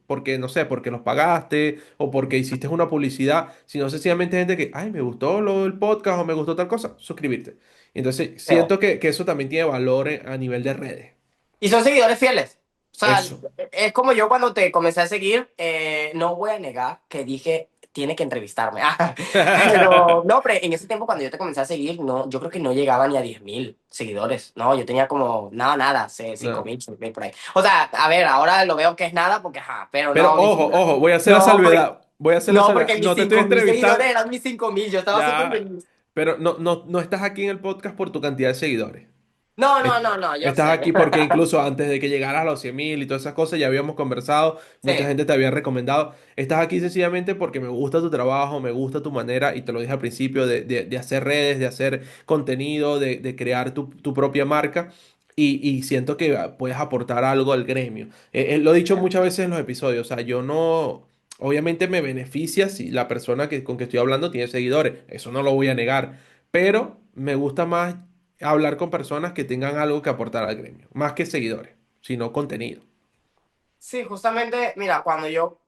porque, no sé, porque los pagaste o porque hiciste una publicidad, sino sencillamente gente que, ay, me gustó lo del podcast o me gustó tal cosa, suscribirte. Entonces, sí. siento que eso también tiene valor a nivel de redes. Y son seguidores fieles. O sea, Eso. es como yo cuando te comencé a seguir, no voy a negar que dije, tiene que entrevistarme. Pero, no, pero en ese tiempo cuando yo te comencé a seguir, no, yo creo que no llegaba ni a 10.000 seguidores. No, yo tenía como, nada, 5 No. mil, 6 mil por ahí. O sea, a ver, ahora lo veo que es nada porque, ajá, pero Pero no, ojo, ojo, voy a hacer la no, porque, salvedad. Voy a hacer la no, salvedad. porque mis No te estoy 5.000 seguidores entrevistando. eran mis 5.000, yo estaba súper Ya. feliz. Pero no estás aquí en el podcast por tu cantidad de seguidores. No, Est- no, no, no, yo Estás sé. aquí porque incluso antes de que llegaras a los 100.000 y todas esas cosas ya habíamos conversado, mucha Sí. gente te había recomendado. Estás aquí sencillamente porque me gusta tu trabajo, me gusta tu manera, y te lo dije al principio, de hacer redes, de hacer contenido, de crear tu propia marca. Y siento que puedes aportar algo al gremio. Lo he dicho muchas veces en los episodios, o sea, yo no, obviamente me beneficia si la persona con que estoy hablando tiene seguidores, eso no lo voy a negar, pero me gusta más hablar con personas que tengan algo que aportar al gremio, más que seguidores, sino contenido. Sí, justamente, mira, cuando yo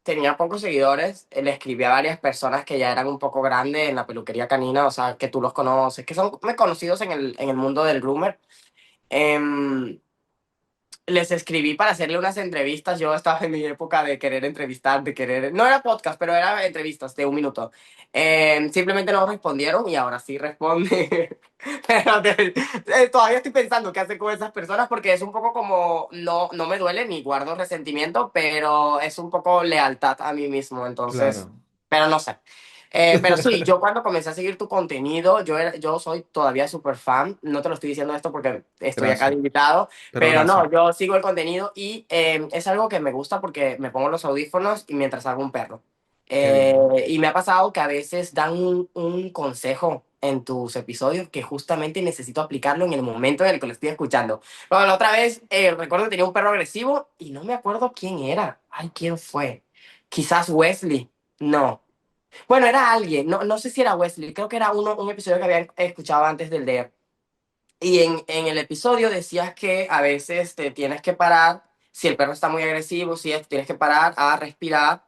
tenía pocos seguidores, le escribí a varias personas que ya eran un poco grandes en la peluquería canina, o sea, que tú los conoces, que son muy conocidos en el mundo del groomer. Em, Les escribí para hacerle unas entrevistas. Yo estaba en mi época de querer entrevistar, de querer. No era podcast, pero era entrevistas de un minuto. Simplemente no respondieron y ahora sí responde. Pero todavía estoy pensando qué hacer con esas personas porque es un poco como. No, no me duele ni guardo resentimiento, pero es un poco lealtad a mí mismo. Entonces. Claro. Pero no sé. Pero sí, yo cuando comencé a seguir tu contenido, yo soy todavía súper fan. No te lo estoy diciendo esto porque estoy acá de Gracias, invitado. pero Pero gracias. no, yo sigo el contenido y es algo que me gusta porque me pongo los audífonos y mientras hago un perro. Qué bien. Y me ha pasado que a veces dan un consejo en tus episodios que justamente necesito aplicarlo en el momento en el que lo estoy escuchando. Bueno, la otra vez recuerdo que tenía un perro agresivo y no me acuerdo quién era. Ay, ¿quién fue? Quizás Wesley. No. Bueno, era alguien. No, no sé si era Wesley. Creo que era un episodio que había escuchado antes del de y en el episodio decías que a veces te tienes que parar, si el perro está muy agresivo, si tienes que parar a respirar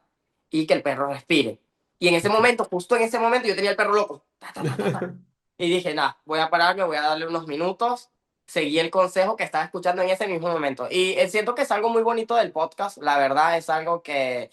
y que el perro respire. Y en ese Ok. momento, justo en ese momento, yo tenía el perro loco. Ta, ta, ta, ta, ta. Y dije, nada, voy a pararme, voy a darle unos minutos. Seguí el consejo que estaba escuchando en ese mismo momento. Y siento que es algo muy bonito del podcast. La verdad es algo que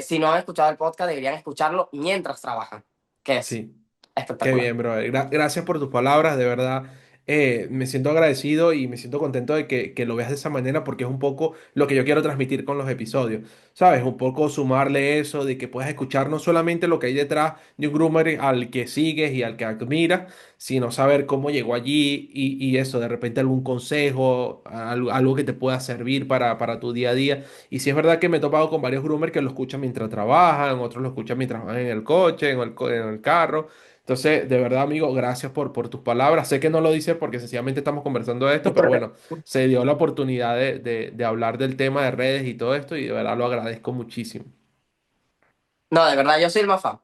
si no han escuchado el podcast, deberían escucharlo mientras trabajan, que es Sí. Qué espectacular. bien, brother. Gracias por tus palabras, de verdad. Me siento agradecido y me siento contento de que lo veas de esa manera porque es un poco lo que yo quiero transmitir con los episodios. ¿Sabes? Un poco sumarle eso de que puedas escuchar no solamente lo que hay detrás de un groomer al que sigues y al que admiras, sino saber cómo llegó allí y eso, de repente algún consejo, algo que te pueda servir para tu día a día. Y sí es verdad que me he topado con varios groomers que lo escuchan mientras trabajan, otros lo escuchan mientras van en el coche, en el carro. Entonces, de verdad, amigo, gracias por tus palabras. Sé que no lo dices porque sencillamente estamos conversando de esto, pero bueno, se dio la oportunidad de hablar del tema de redes y todo esto y de verdad lo agradezco muchísimo. No, de verdad, yo soy el más fan.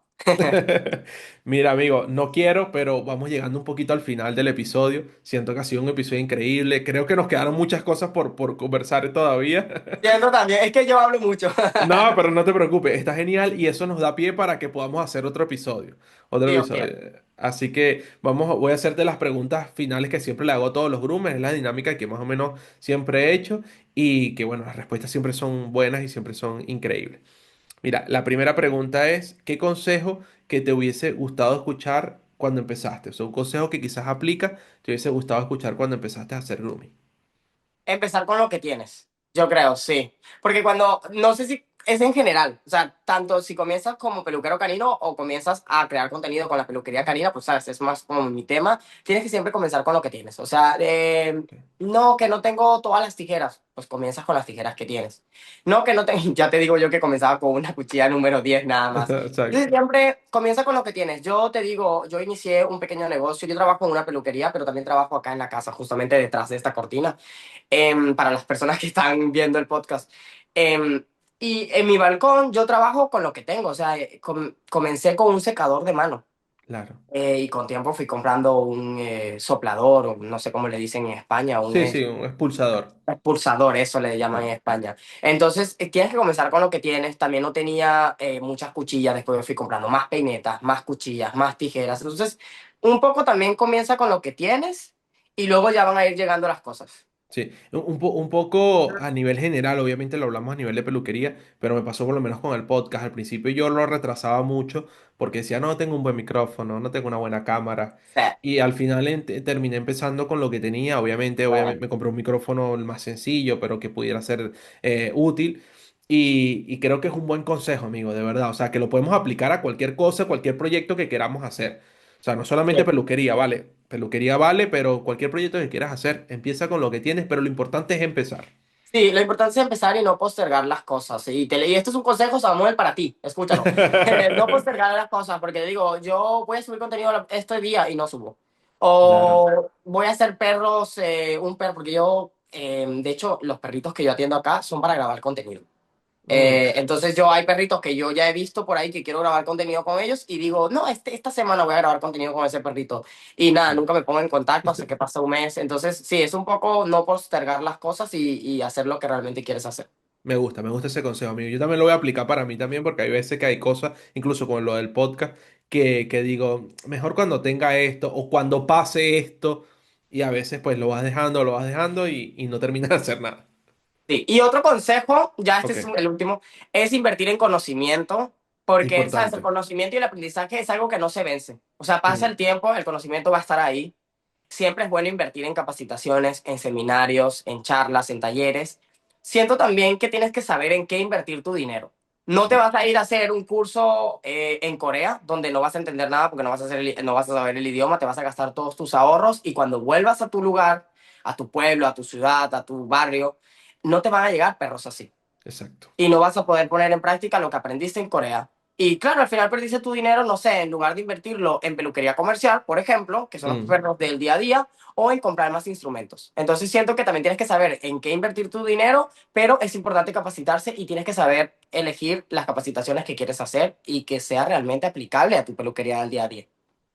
Mira, amigo, no quiero, pero vamos llegando un poquito al final del episodio. Siento que ha sido un episodio increíble. Creo que nos quedaron muchas cosas por conversar todavía. Siento también, es que yo hablo mucho. No, pero no te preocupes, está genial y eso nos da pie para que podamos hacer otro episodio. Otro Sí, ok. episodio. Así que voy a hacerte las preguntas finales que siempre le hago a todos los groomers, es la dinámica que más o menos siempre he hecho y que bueno, las respuestas siempre son buenas y siempre son increíbles. Mira, la primera pregunta es, ¿qué consejo que te hubiese gustado escuchar cuando empezaste? O sea, un consejo que quizás aplica, te hubiese gustado escuchar cuando empezaste a hacer grooming. Empezar con lo que tienes. Yo creo, sí. Porque cuando, no sé si es en general, o sea, tanto si comienzas como peluquero canino o comienzas a crear contenido con la peluquería canina, pues sabes, es más como mi tema, tienes que siempre comenzar con lo que tienes. O sea, no, que no tengo todas las tijeras, pues comienzas con las tijeras que tienes. No, que no tengo, ya te digo yo que comenzaba con una cuchilla número 10 nada más. Entonces Exacto. siempre comienza con lo que tienes. Yo te digo, yo inicié un pequeño negocio, yo trabajo en una peluquería, pero también trabajo acá en la casa, justamente detrás de esta cortina, para las personas que están viendo el podcast. Em, y en mi balcón yo trabajo con lo que tengo, o sea, comencé con un secador de mano Claro. y con tiempo fui comprando un soplador, o no sé cómo le dicen en España, un Sí, sí, un expulsador. expulsador, eso le llaman en Claro. España. Entonces, tienes que comenzar con lo que tienes. También no tenía muchas cuchillas, después fui comprando más peinetas, más cuchillas, más tijeras. Entonces, un poco también comienza con lo que tienes y luego ya van a ir llegando las cosas. Sí, un poco a nivel general, obviamente lo hablamos a nivel de peluquería, pero me pasó por lo menos con el podcast. Al principio yo lo retrasaba mucho porque decía, no tengo un buen micrófono, no tengo una buena cámara. Sí, Y al final terminé empezando con lo que tenía. Obviamente me compré un micrófono el más sencillo, pero que pudiera ser útil. Y creo que es un buen consejo, amigo, de verdad. O sea, que lo podemos aplicar a cualquier cosa, cualquier proyecto que queramos hacer. O sea, no solamente sí. peluquería, vale. Peluquería vale, pero cualquier proyecto que quieras hacer, empieza con lo que tienes, pero lo importante es empezar. Sí, lo importante es empezar y no postergar las cosas. Y esto es un consejo, Samuel, para ti. Escúchalo. No postergar las cosas, porque digo, yo voy a subir contenido este día y no subo. Claro. O voy a hacer perros, un perro, porque yo, de hecho, los perritos que yo atiendo acá son para grabar contenido. Mm, Entonces yo hay perritos que yo ya he visto por ahí que quiero grabar contenido con ellos y digo, no, esta semana voy a grabar contenido con ese perrito. Y nada, sí. nunca me pongo en contacto hasta que pasa un mes. Entonces sí, es un poco no postergar las cosas y hacer lo que realmente quieres hacer. Me gusta ese consejo, amigo. Yo también lo voy a aplicar para mí también, porque hay veces que hay cosas, incluso con lo del podcast, que digo, mejor cuando tenga esto o cuando pase esto, y a veces pues lo vas dejando y no terminas de hacer nada. Sí. Y otro consejo, ya este Ok, es el último, es invertir en conocimiento, porque, ¿sabes? El importante. conocimiento y el aprendizaje es algo que no se vence. O sea, pasa Mm, el tiempo, el conocimiento va a estar ahí. Siempre es bueno invertir en capacitaciones, en seminarios, en charlas, en talleres. Siento también que tienes que saber en qué invertir tu dinero. No te sí, vas a ir a hacer un curso en Corea donde no vas a entender nada porque no vas a no vas a saber el idioma, te vas a gastar todos tus ahorros y cuando vuelvas a tu lugar, a tu pueblo, a tu ciudad, a tu barrio, no te van a llegar perros así exacto. y no vas a poder poner en práctica lo que aprendiste en Corea. Y claro, al final perdiste tu dinero, no sé, en lugar de invertirlo en peluquería comercial, por ejemplo, que son los Mm, perros del día a día, o en comprar más instrumentos. Entonces siento que también tienes que saber en qué invertir tu dinero, pero es importante capacitarse y tienes que saber elegir las capacitaciones que quieres hacer y que sea realmente aplicable a tu peluquería del día a día.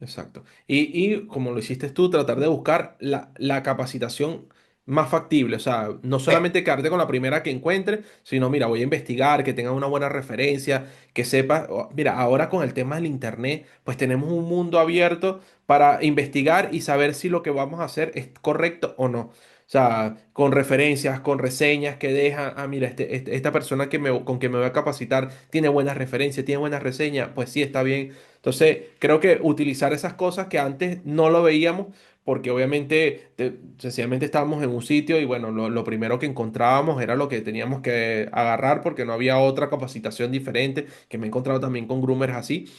exacto. Y como lo hiciste tú, tratar de buscar la capacitación más factible. O sea, no Sí, solamente quedarte con la primera que encuentres, sino, mira, voy a investigar, que tenga una buena referencia, que sepa, mira, ahora con el tema del internet, pues tenemos un mundo abierto para investigar y saber si lo que vamos a hacer es correcto o no. O sea, con referencias, con reseñas que dejan, mira, esta persona con que me voy a capacitar tiene buenas referencias, tiene buenas reseñas, pues sí, está bien. Entonces, creo que utilizar esas cosas que antes no lo veíamos, porque obviamente sencillamente estábamos en un sitio y bueno, lo primero que encontrábamos era lo que teníamos que agarrar porque no había otra capacitación diferente, que me he encontrado también con groomers así.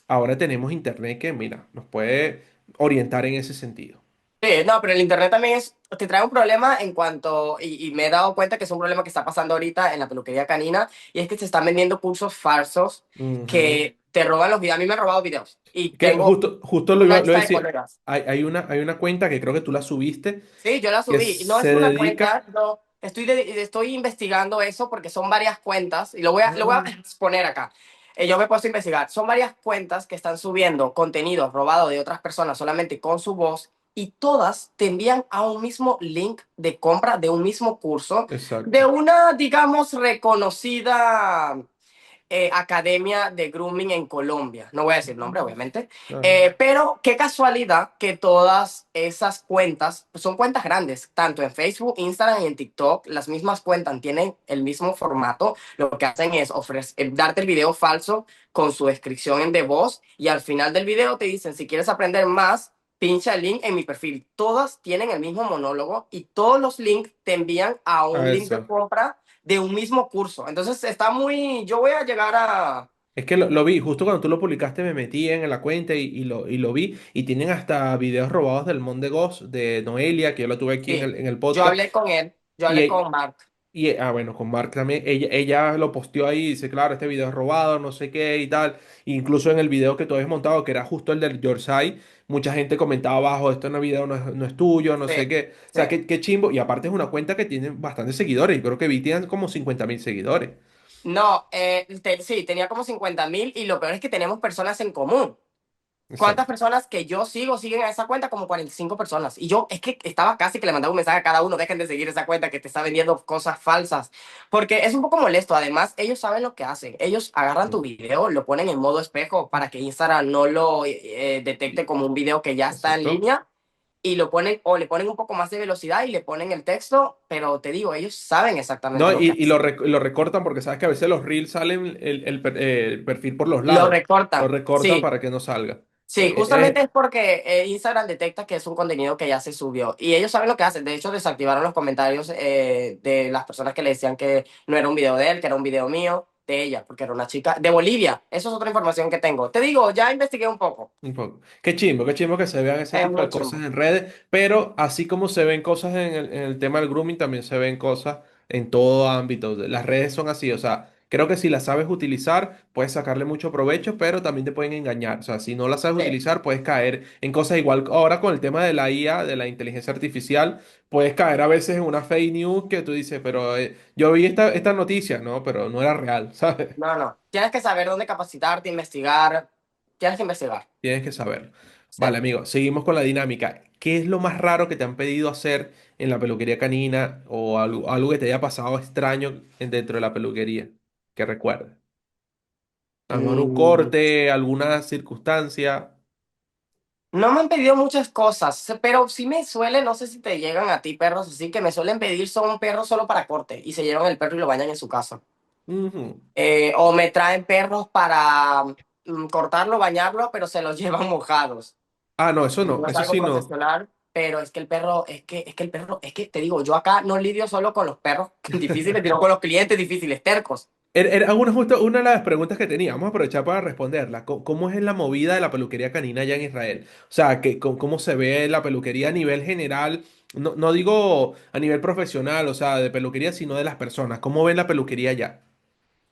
Ahora tenemos internet que, mira, nos puede orientar en ese sentido. sí, no, pero el internet también te trae un problema en cuanto, y me he dado cuenta que es un problema que está pasando ahorita en la peluquería canina, y es que se están vendiendo cursos falsos Ujú. que te roban los videos. A mí me han robado videos y Que tengo justo una lo iba a lista de decir. colegas. Hay una cuenta que creo que tú la subiste Sí, yo la que subí. No es se una dedica. cuenta, no. Estoy investigando eso porque son varias cuentas y lo voy a Ah, exponer acá. Yo me he puesto a investigar. Son varias cuentas que están subiendo contenido robado de otras personas solamente con su voz y todas te envían a un mismo link de compra de un mismo curso de exacto. una, digamos, reconocida academia de grooming en Colombia. No voy a decir nombre, obviamente. Claro. Pero qué casualidad que todas esas cuentas pues, son cuentas grandes, tanto en Facebook, Instagram y en TikTok. Las mismas cuentas tienen el mismo formato. Lo que hacen es darte el video falso con su descripción de voz y al final del video te dicen, si quieres aprender más, pincha el link en mi perfil. Todas tienen el mismo monólogo y todos los links te envían a A un link de eso. compra de un mismo curso. Entonces está muy, yo voy a llegar a... Es que lo vi, justo cuando tú lo publicaste me metí en la cuenta y lo vi y tienen hasta videos robados del Monde Ghost de Noelia, que yo la tuve aquí Sí, en el yo podcast. hablé con él, yo Y, hablé con Mark. bueno, con Mark también, ella lo posteó ahí y dice, claro, este video es robado, no sé qué y tal. Incluso en el video que tú habías montado, que era justo el del Yorkshire, mucha gente comentaba abajo, esto en el video no es tuyo, no Sí, sé qué. O sí. sea, qué chimbo. Y aparte es una cuenta que tiene bastantes seguidores. Yo creo que vi tienen como 50.000 seguidores. No, sí, tenía como 50.000 y lo peor es que tenemos personas en común. ¿Cuántas Exacto. personas que yo sigo siguen a esa cuenta? Como 45 personas. Y yo es que estaba casi que le mandaba un mensaje a cada uno, dejen de seguir esa cuenta que te está vendiendo cosas falsas. Porque es un poco molesto. Además, ellos saben lo que hacen. Ellos agarran tu Mm. video, lo ponen en modo espejo para que Instagram no lo detecte como un video que ya está en Exacto. línea. Y lo ponen, o le ponen un poco más de velocidad y le ponen el texto, pero te digo, ellos saben exactamente No, lo que hacen. lo recortan porque sabes que a veces los reels salen el perfil por los Lo lados. Lo recortan, recortan sí. para que no salga. Sí, justamente es porque Instagram detecta que es un contenido que ya se subió y ellos saben lo que hacen. De hecho, desactivaron los comentarios de las personas que le decían que no era un video de él, que era un video mío, de ella, porque era una chica de Bolivia. Eso es otra información que tengo. Te digo, ya investigué un poco. Un poco. Qué chimbo que se vean ese Es tipo muy de cosas chumbo. en redes, pero así como se ven cosas en el tema del grooming, también se ven cosas en todo ámbito. Las redes son así, o sea, creo que si las sabes utilizar, puedes sacarle mucho provecho, pero también te pueden engañar. O sea, si no las sabes Sí, utilizar, puedes caer en cosas igual. Ahora con el tema de la IA, de la inteligencia artificial, puedes caer a veces en una fake news que tú dices, pero yo vi esta noticia, ¿no? Pero no era real, ¿sabes? no, no. Tienes que saber dónde capacitarte, investigar. Tienes que investigar. Tienes que saberlo. Sí. Vale, amigo, seguimos con la dinámica. ¿Qué es lo más raro que te han pedido hacer en la peluquería canina o algo que te haya pasado extraño dentro de la peluquería? Que recuerdes. A lo mejor un Mm, corte, alguna circunstancia. no me han pedido muchas cosas, pero sí me suelen, no sé si te llegan a ti perros, así que me suelen pedir son perros solo para corte y se llevan el perro y lo bañan en su casa. Ujú. O me traen perros para cortarlo, bañarlo, pero se los llevan mojados. Ah, no, eso no, No es eso algo sí no. profesional, pero es que el perro, es que el perro, es que te digo, yo acá no lidio solo con los perros difíciles, sino con los clientes difíciles, tercos. Era justo una de las preguntas que tenía. Vamos a aprovechar para responderla. ¿Cómo es la movida de la peluquería canina allá en Israel? O sea, cómo se ve la peluquería a nivel general. No digo a nivel profesional, o sea, de peluquería, sino de las personas. ¿Cómo ven la peluquería allá?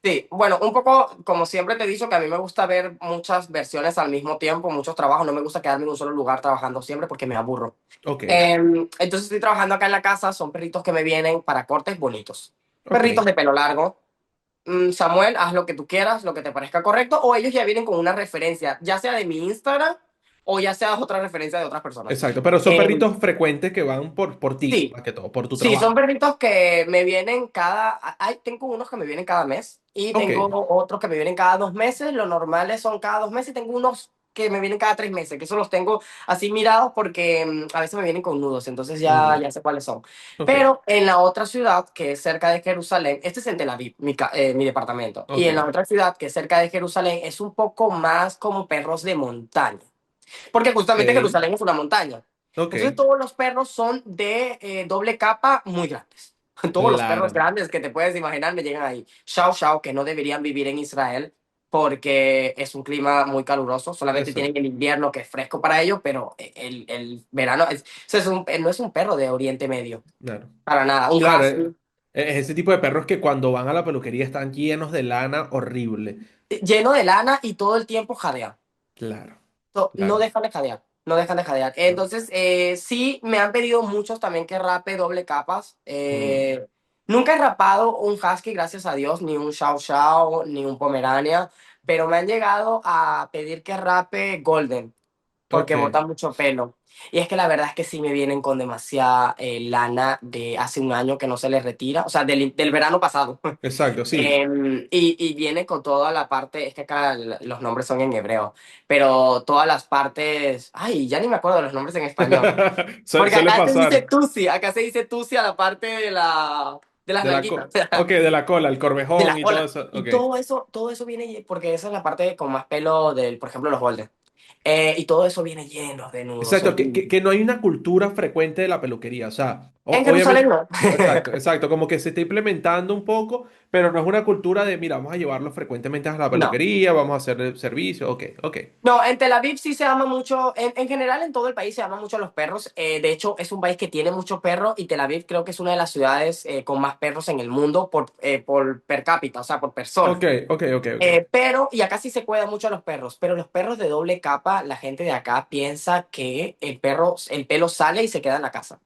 Sí, bueno, un poco como siempre te he dicho que a mí me gusta ver muchas versiones al mismo tiempo, muchos trabajos, no me gusta quedarme en un solo lugar trabajando siempre porque me aburro. Ok, Entonces estoy trabajando acá en la casa, son perritos que me vienen para cortes bonitos. ok. Perritos de pelo largo. Samuel, haz lo que tú quieras, lo que te parezca correcto, o ellos ya vienen con una referencia, ya sea de mi Instagram o ya sea otra referencia de otras personas. Exacto. Pero son Em, perritos frecuentes que van por ti, sí, más que todo, por tu sí, son trabajo. perritos que me vienen tengo unos que me vienen cada mes y Ok. tengo otros que me vienen cada 2 meses. Los normales son cada 2 meses y tengo unos que me vienen cada 3 meses, que eso los tengo así mirados porque a veces me vienen con nudos, entonces Ujú. ya sé cuáles son. Ok, Pero en la otra ciudad, que es cerca de Jerusalén, este es en Tel Aviv, mi departamento, y en la ok, otra ciudad, que es cerca de Jerusalén, es un poco más como perros de montaña porque justamente ok, Jerusalén es una montaña. ok. Entonces todos los perros son de doble capa muy grandes. Todos los perros Claro. grandes que te puedes imaginar me llegan ahí. Shao Shao, que no deberían vivir en Israel porque es un clima muy caluroso. Solamente Eso. tienen el invierno que es fresco para ellos, pero el verano o sea, no es un perro de Oriente Medio, Claro. para nada. Un Claro, husky es ese tipo de perros que cuando van a la peluquería están llenos de lana horrible. lleno de lana y todo el tiempo jadea. Claro, No claro. dejan de jadear, no dejan de jadear. No. Entonces, sí, me han pedido muchos también que rape doble capas. Mm, Nunca he rapado un husky, gracias a Dios, ni un Chow Chow, ni un Pomerania, pero me han llegado a pedir que rape Golden ok, porque bota mucho pelo. Y es que la verdad es que sí me vienen con demasiada lana de hace un año que no se les retira, o sea, del verano pasado. exacto, sí. Y viene con toda la parte, es que acá los nombres son en hebreo, pero todas las partes, ay, ya ni me acuerdo de los nombres en español. Porque Suele pasar. acá se dice tusi a la parte de las De la nalguitas, ok, de la cola, el de corvejón la y todo cola. eso. Y Ok. todo eso viene, porque esa es la parte con más pelo del, por ejemplo, los golden. Y todo eso viene lleno de nudos, Exacto, horrible. que no hay una cultura frecuente de la peluquería. O sea, En Jerusalén Obviamente, no. exacto, exacto, como que se está implementando un poco, pero no es una cultura de, mira, vamos a llevarlo frecuentemente a la No. peluquería, vamos a hacer el servicio, ok, ok. No, en Tel Aviv sí se ama mucho, en general en todo el país se ama mucho a los perros. De hecho, es un país que tiene muchos perros y Tel Aviv creo que es una de las ciudades con más perros en el mundo por per cápita, o sea, por Ok, persona. ok, ok, ok. Y acá sí se cuida mucho a los perros, pero los perros de doble capa, la gente de acá piensa que el pelo sale y se queda en la casa.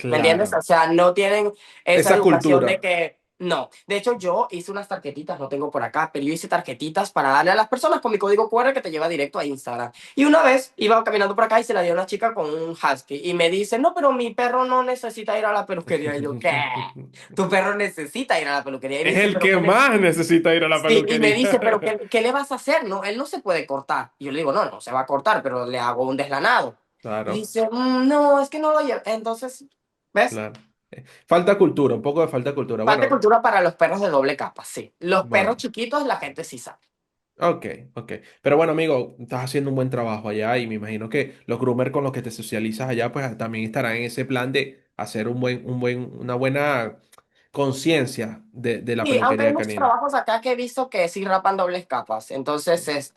¿Me entiendes? Claro. O sea, no tienen esa Esa educación cultura. de que no. De hecho, yo hice unas tarjetitas, no tengo por acá, pero yo hice tarjetitas para darle a las personas con mi código QR que te lleva directo a Instagram. Y una vez iba caminando por acá y se la dio a una chica con un husky y me dice, no, pero mi perro no necesita ir a la peluquería. Y yo, ¿qué? Tu perro necesita ir a la peluquería. Y me Es dice, el pero que ¿qué le... más necesita ir a la Sí, y me dice, pero peluquería. ¿qué le vas a hacer? No, él no se puede cortar. Y yo le digo, no, no se va a cortar, pero le hago un deslanado. Y Claro, dice, No, es que no lo llevo. Entonces, ¿ves? claro. Falta cultura, un poco de falta de cultura. Falta de Bueno, cultura para los perros de doble capa, sí. Los perros bueno. chiquitos, la gente sí sabe. Ok, ok. Pero bueno, amigo, estás haciendo un buen trabajo allá y me imagino que los groomers con los que te socializas allá, pues también estarán en ese plan de hacer una buena conciencia de la Sí, aunque hay peluquería muchos canina. trabajos acá que he visto que sí rapan dobles capas. Entonces,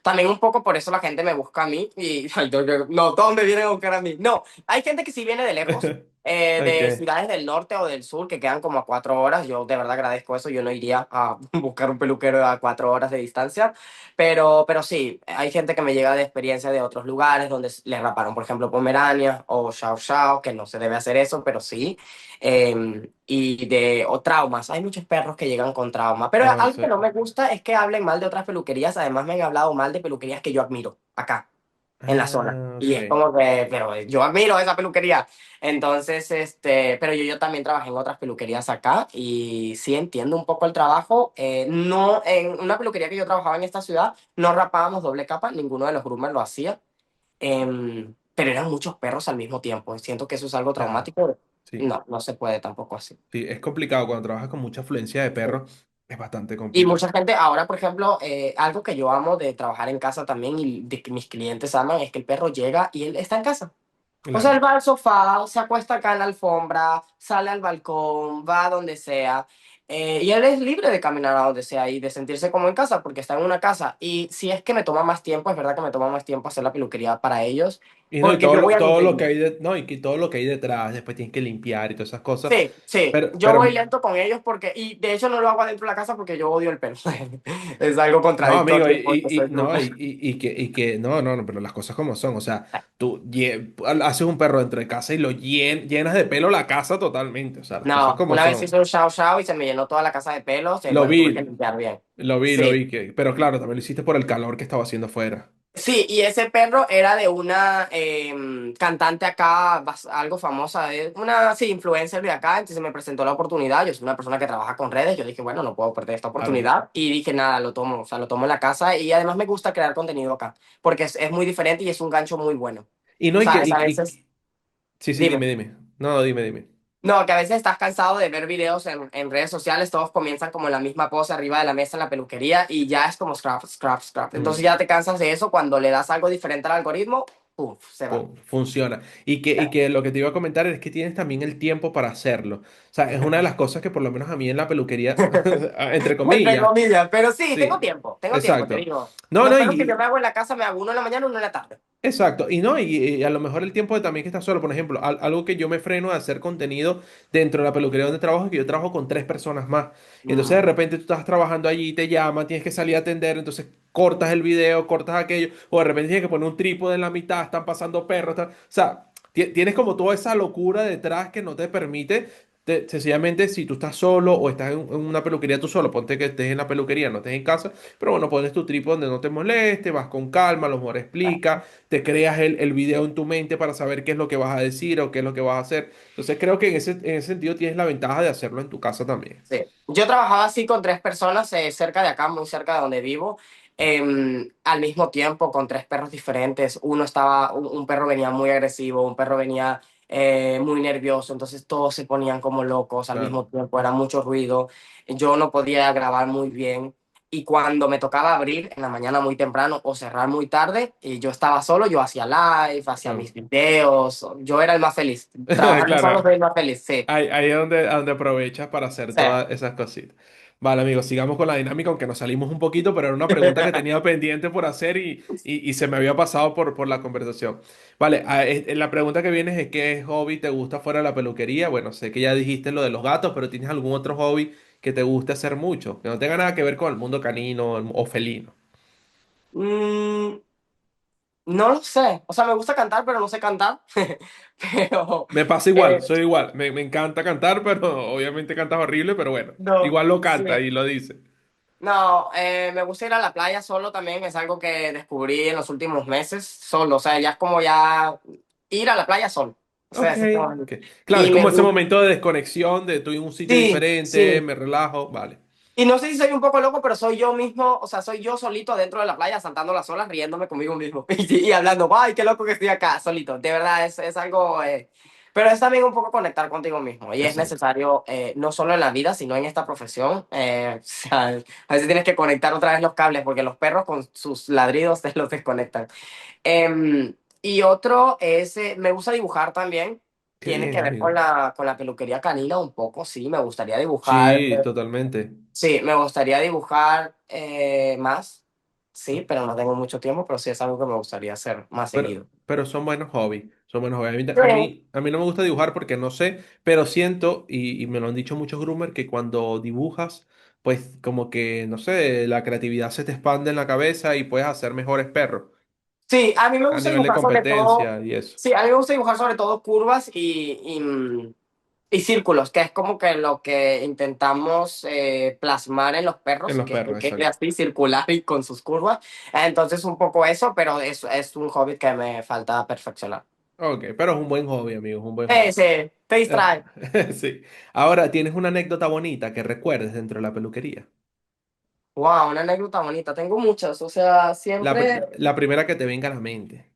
también un poco por eso la gente me busca a mí y ay, no, todos me vienen a buscar a mí. No, hay gente que sí viene de lejos, de Ok, ciudades del norte o del sur que quedan como a 4 horas. Yo de verdad agradezco eso. Yo no iría a buscar un peluquero a 4 horas de distancia, pero sí, hay gente que me llega de experiencia de otros lugares donde les raparon, por ejemplo, Pomerania o Chow Chow, que no se debe hacer eso, pero sí o traumas. Hay muchos perros que llegan con trauma. Pero oh, algo sí. que no me gusta es que hablen mal de otras peluquerías. Además, me han hablado mal de peluquerías que yo admiro acá, en la zona. Ah, Y ok. es como que, pero yo admiro esa peluquería. Entonces, pero yo también trabajé en otras peluquerías acá y sí entiendo un poco el trabajo. No, en una peluquería que yo trabajaba en esta ciudad, no rapábamos doble capa, ninguno de los groomers lo hacía. Pero eran muchos perros al mismo tiempo. Siento que eso es algo Ya, traumático. sí. No, no se puede tampoco así. Sí, es complicado cuando trabajas con mucha afluencia de perros, es bastante Y complicado. mucha gente, ahora por ejemplo, algo que yo amo de trabajar en casa también y de que mis clientes aman es que el perro llega y él está en casa. O sea, Claro. él va al sofá, se acuesta acá en la alfombra, sale al balcón, va a donde sea. Y él es libre de caminar a donde sea y de sentirse como en casa porque está en una casa. Y si es que me toma más tiempo, es verdad que me toma más tiempo hacer la peluquería para ellos Y no, y porque yo voy a mi todo lo que ritmo. hay no, y que todo lo que hay detrás, después tienes que limpiar y todas esas cosas. Sí, sí, yo voy Pero lento con ellos y de hecho no lo hago adentro de la casa porque yo odio el pelo. Es algo no, amigo, contradictorio porque soy no, groomer. no, no, no, pero las cosas como son, o sea, tú haces un perro dentro de casa y llenas de pelo la casa totalmente, o sea, las cosas No, como una vez hice son. un shao shao y se me llenó toda la casa de pelos, Lo entonces tuve que vi, limpiar bien. lo Sí, vi, pero claro, también lo hiciste por el calor que estaba haciendo afuera. sí, y ese perro era de una cantante acá, algo famosa, sí, influencer de acá, entonces me presentó la oportunidad, yo soy una persona que trabaja con redes, yo dije, bueno, no puedo perder esta Claro. oportunidad, y dije, nada, lo tomo, o sea, lo tomo en la casa, y además me gusta crear contenido acá, porque es muy diferente y es un gancho muy bueno. Y no, ¿Sabes? A veces, sí, sí, dime. dime, dime. No, dime, dime. No, que a veces estás cansado de ver videos en redes sociales, todos comienzan como en la misma pose arriba de la mesa en la peluquería y ya es como scrap, scrap, scrap. Entonces Mm. ya te cansas de eso, cuando le das algo diferente al algoritmo, ¡puf! Se va. Pum, funciona. Y que lo que te iba a comentar es que tienes también el tiempo para hacerlo. O sea, es una de las cosas que por lo menos a mí en la peluquería, entre Entre comillas, comillas, pero sí, sí, tengo tiempo, te exacto. digo. No, Los no, perros que yo me hago en la casa me hago uno en la mañana, uno en la tarde. exacto. Y no, y a lo mejor el tiempo de también que estás solo, por ejemplo, algo que yo me freno de hacer contenido dentro de la peluquería donde trabajo es que yo trabajo con tres personas más. Y entonces de Mm, repente tú estás trabajando allí, te llaman, tienes que salir a atender, entonces cortas el video, cortas aquello, o de repente tienes que poner un trípode en la mitad, están pasando perros, o sea, tienes como toda esa locura detrás que no te permite. Sencillamente, si tú estás solo o estás en una peluquería tú solo, ponte que estés en la peluquería, no estés en casa, pero bueno, pones tu trípode donde no te moleste, vas con calma, a lo mejor explica, te creas el video en tu mente para saber qué es lo que vas a decir o qué es lo que vas a hacer. Entonces creo que en ese sentido tienes la ventaja de hacerlo en tu casa también. sí. Yo trabajaba así con tres personas cerca de acá, muy cerca de donde vivo, al mismo tiempo con tres perros diferentes. Un perro venía muy agresivo, un perro venía muy nervioso, entonces todos se ponían como locos al Claro. mismo tiempo, era mucho ruido. Yo no podía grabar muy bien. y cuando me tocaba abrir en la mañana muy temprano o cerrar muy tarde, y yo estaba solo, yo hacía live, hacía Ah. mis videos, yo era el más feliz. Trabajando solo Claro, soy el más feliz, sí. ahí es donde aprovechas para hacer Sí. todas esas cositas. Vale, amigos, sigamos con la dinámica, aunque nos salimos un poquito, pero era una pregunta que tenía pendiente por hacer y se me había pasado por la conversación. Vale, la pregunta que viene es ¿qué hobby te gusta fuera de la peluquería? Bueno, sé que ya dijiste lo de los gatos, pero ¿tienes algún otro hobby que te guste hacer mucho? Que no tenga nada que ver con el mundo canino o felino. Mm, no lo sé, o sea, me gusta cantar, pero no sé cantar. Pero, Me pasa igual, eh, soy igual. Me encanta cantar, pero obviamente cantas horrible, pero bueno, no, igual lo sí. canta y lo dice. No, me gusta ir a la playa solo también, es algo que descubrí en los últimos meses, solo, o sea, ya es como ya ir a la playa solo, o sea, Ok, ese es como ok. Claro, es y me como ese gusta, momento de desconexión, de estoy en un sitio sí, diferente, sí, me relajo, vale. y no sé si soy un poco loco, pero soy yo mismo, o sea, soy yo solito dentro de la playa, saltando las olas, riéndome conmigo mismo, y hablando, ay, qué loco que estoy acá, solito, de verdad, es algo, pero es también un poco conectar contigo mismo, y es Exacto. necesario, no solo en la vida, sino en esta profesión, o sea, a veces tienes que conectar otra vez los cables, porque los perros con sus ladridos te los desconectan. Y otro es, me gusta dibujar también, Qué tiene bien, que ver amigo. con la peluquería canina un poco, sí, me gustaría dibujar. Sí, totalmente. Sí, me gustaría dibujar más, sí, pero no tengo mucho tiempo, pero sí es algo que me gustaría hacer más seguido. Pero son buenos hobbies, son buenos hobbies. Sí. A mí no me gusta dibujar porque no sé, pero siento, y me lo han dicho muchos groomers, que cuando dibujas, pues como que, no sé, la creatividad se te expande en la cabeza y puedes hacer mejores perros Sí, a mí me a gusta nivel de dibujar sobre todo, competencia y eso. sí, a mí me gusta dibujar sobre todo curvas y círculos, que es como que lo que intentamos plasmar en los En perros, los que perros, quede exacto. así circular y con sus curvas. Entonces un poco eso, pero es un hobby que me falta perfeccionar. Ok, pero es un buen hobby, amigo, es un buen hobby. Sí, te distrae. Sí. Ahora, ¿tienes una anécdota bonita que recuerdes dentro de la peluquería? Wow, una anécdota bonita. Tengo muchas, o sea, siempre. La primera que te venga a la mente.